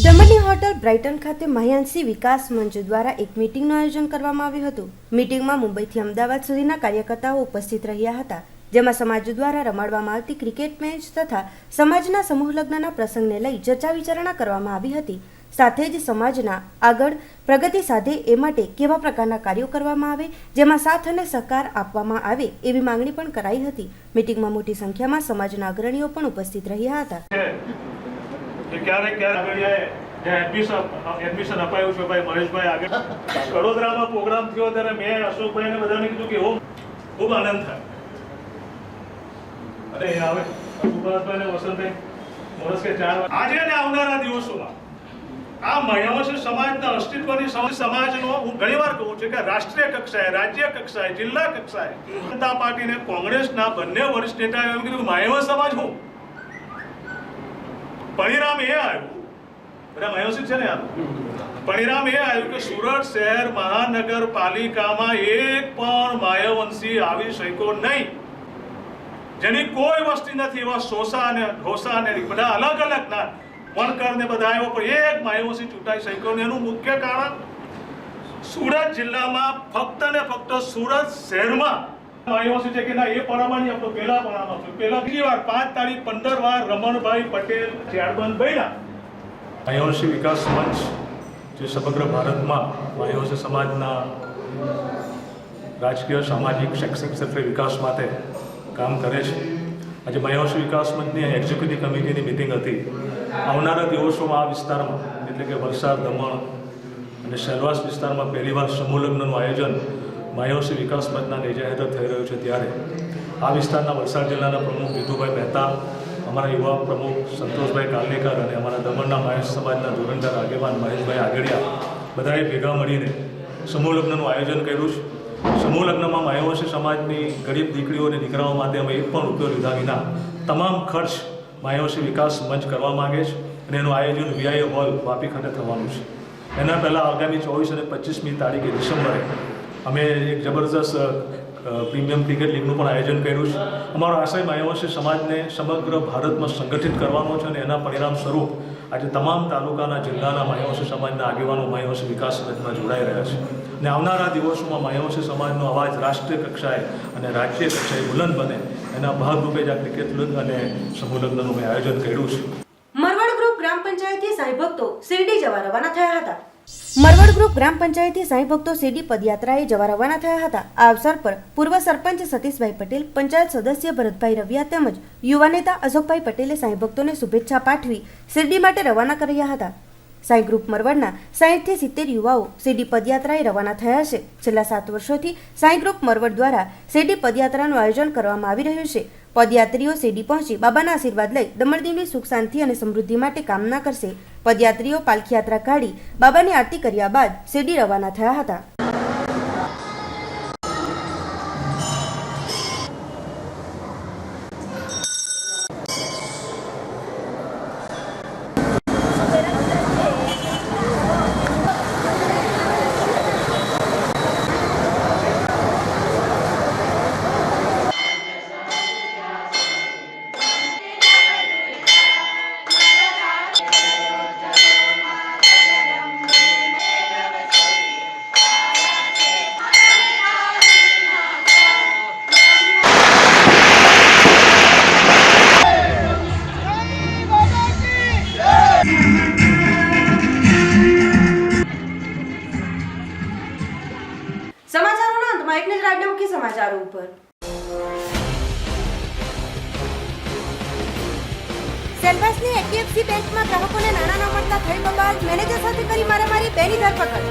દમણની હોટલ બ્રાઇટન ખાતે મહ્યાંશી વિકાસ મંચ દ્વારા એક મીટિંગનું આયોજન કરવામાં આવ્યું હતું. મીટિંગમાં મુંબઈથી અમદાવાદ સુધીના કાર્યકર્તાઓ ઉપસ્થિત રહ્યા હતા, જેમાં સમાજ દ્વારા રમાડવામાં આવતી ક્રિકેટ મેચ તથા સમાજના સમૂહ લગ્નના પ્રસંગને લઈ ચર્ચા વિચારણા કરવામાં આવી હતી. સાથે જ સમાજના આગળ પ્રગતિ સાધે એ માટે કેવા પ્રકારના કાર્યો કરવામાં આવે, જેમાં સાથ અને સહકાર આપવામાં આવે એવી માંગણી પણ કરાઈ હતી. મીટિંગમાં મોટી સંખ્યામાં સમાજના અગ્રણીઓ પણ ઉપસ્થિત રહ્યા હતા. એડમિશન અપાયું છે ભાઈ મહેશભાઈ આગળ વડોદરામાં પ્રોગ્રામ થયો ત્યારે મેં અશોકભાઈને બધાને કીધું કે ખૂબ આનંદ થાય. અને હવે સુભાષભાઈ ને વસંતભાઈ વર્ષ કે 4 આજે અને આવનારા દિવસોમાં આ મહ્યાંશી સમાજના અસ્તિત્વની સમાજનો હું ઘણીવાર કહું છું કે રાષ્ટ્રીય કક્ષાએ, રાજ્ય કક્ષાએ, જિલ્લા કક્ષાએ જનતા પાર્ટીને કોંગ્રેસના બંને વરિષ્ઠ નેતાએ એમ કીધું મહ્યાંશ સમાજ હું. પરિણામ એ આવ્યું, બધા મહ્યાંશી છે ને યાર, પરિણામ એ આવ્યું કે સુરત શહેર મહાનગરપાલિકામાં એક પણ માયાવંશી આવી શક્યો નહીં. જેની કોઈ વસ્તી નથી, એવા સોસા અને ઢોસા અને બધા અલગ અલગ ના વણકર ને બધા આવ્યો, પણ એક માયોસી ચૂંટાઈ શક્યો ને એનું મુખ્ય કારણ સુરત જિલ્લામાં ફક્ત ને ફક્ત સુરત શહેરમાં માયોસી છે કે ના એ પરામાં નહીં, આપણો પહેલા પરામાં છે. પહેલા બીજી વાર 5 તારીખ 15 વાર રમણભાઈ પટેલ ચેરમેન બન્યા. માયોસી વિકાસ મંચ જે સમગ્ર ભારતમાં માયોસી સમાજના રાજકીય, સામાજિક, શૈક્ષણિક ક્ષેત્રે વિકાસ માટે કામ કરે છે. આજે માયોસી વિકાસ મંચની એક્ઝિક્યુટિવ કમિટીની મિટિંગ હતી. આવનારા દિવસોમાં આ વિસ્તારમાં એટલે કે વલસાડ, દમણ અને સેલવાસ વિસ્તારમાં પહેલીવાર સમૂહ લગ્નનું આયોજન માયોસી વિકાસ મંચના નેજા હેઠળ થઈ રહ્યું છે. ત્યારે આ વિસ્તારના વલસાડ જિલ્લાના પ્રમુખ જીતુભાઈ મહેતા, અમારા યુવા પ્રમુખ સંતોષભાઈ કાલનેકર અને અમારા દમણના માયોસી સમાજના ધોરણદાર આગેવાન મહેશભાઈ આગળિયા બધાએ ભેગા મળીને સમૂહ લગ્નનું આયોજન કર્યું છે. સમૂહ લગ્નમાં માયોસી સમાજની ગરીબ દીકરીઓ અને દીકરાઓ માટે અમે એક પણ રૂપિયો લીધા વિના તમામ ખર્ચ માયોસી વિકાસ મંચ કરવા માગે છે અને એનું આયોજન વીઆઈ હોલ વાપી ખાતે થવાનું છે. એના પહેલાં આગામી 24 અને 25મી તારીખે ડિસેમ્બરે અમે એક જબરદસ્ત પ્રીમિયમ ક્રિકેટ લીગનું પણ આયોજન કર્યું છે. અમારો આશય માયોસી સમાજને સમગ્ર ભારતમાં સંગઠિત કરવાનો છે અને એના પરિણામ સ્વરૂપ આજે તમામ તાલુકાના, જિલ્લાના માયોસી સમાજના આગેવાનો માયોસી વિકાસ સંગઠનમાં જોડાઈ રહ્યા છે અને આવનારા દિવસોમાં માયોસી સમાજનો અવાજ રાષ્ટ્રીય કક્ષાએ અને રાજ્ય કક્ષાએ બુલંદ બને એના ભાગરૂપે જ આ ક્રિકેટ લીગ અને સમૂહ લગ્નનું મેં આયોજન કર્યું છે. મરવડ ગ્રુપ ગ્રામ પંચાયતથી સાંઈ ભક્તો શિરડી જવા રવાના થયા હતા. મરવડ ગ્રુપ ગ્રામ પંચાયતથી સાંઈ ભક્તો શિરડી પદયાત્રાએ જવા રવાના થયા હતા. આ અવસર પર પૂર્વ સરપંચ સતીશભાઈ પટેલ, પંચાયત સદસ્ય ભરતભાઈ રવિયા તેમજ યુવા નેતા અશોકભાઈ પટેલે સાંઈ ભક્તોને શુભેચ્છા પાઠવી શિરડી માટે રવાના કર્યા હતા. સાંઈ ગ્રુપ મરવડના 60 થી 70 યુવાઓ શિરડી પદયાત્રાએ રવાના થયા છે. છેલ્લા 7 વર્ષોથી સાંઈ ગ્રુપ મરવડ દ્વારા શિરડી પદયાત્રાનું આયોજન કરવામાં આવી રહ્યું છે. પદયાત્રીઓ શિરડી પહોંચી બાબાના આશીર્વાદ લઈ દમણદીવની સુખ, શાંતિ અને સમૃદ્ધિ માટે કામના કરશે. પદયાત્રીઓ પાલખી યાત્રા કાઢી બાબાની આરતી કર્યા બાદ શિરડી રવાના થયા હતા. સમાચારોના અંતમાં એક નજર આજના મુખ્ય સમાચારો ઉપર. સેલવાસની એચડીએફસી બેંકમાં ગ્રાહકોને નાણાં ન મળતા થઈ બબાલ, મેનેજર સાથે કરી મારામારી, 2ની ધરપકડ.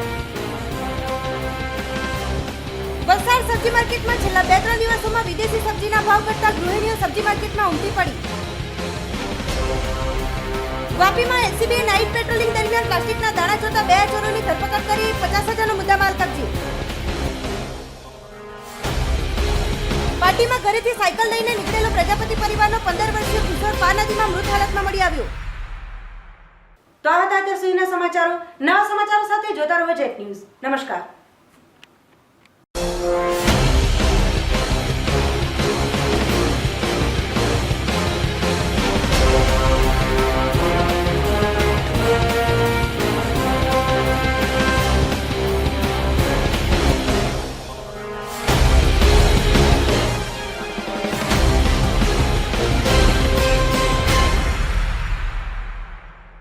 વલસાડ સબ્જી માર્કેટમાં છેલ્લા 2-3 દિવસોમાં વિદેશી સબ્જીના ભાવ ઘટતા ગૃહિણીઓ સબ્જી માર્કેટમાં ઉમટી પડી. વાપીમાં એલસીબીએ નાઇટ પેટ્રોલિંગ દરમિયાન પ્લાસ્ટિકના દાણા ચોરતા 2 ચોરોની ધરપકડ કરી 50,000નો મુદ્દામાલ કબજે. પાર્ટીમાં ઘરેથી સાયકલ લઈને નીકળેલો પ્રજાપતિ પરિવારનો 15 વર્ષીય કિશોર પા નદીમાં મૃત હાલતમાં મળી આવ્યો. તો આ હતા અત્યાર સુધીના સમાચારો. નવા સમાચારો સાથે જોતા રહો જેટ ન્યૂઝ. નમસ્કાર.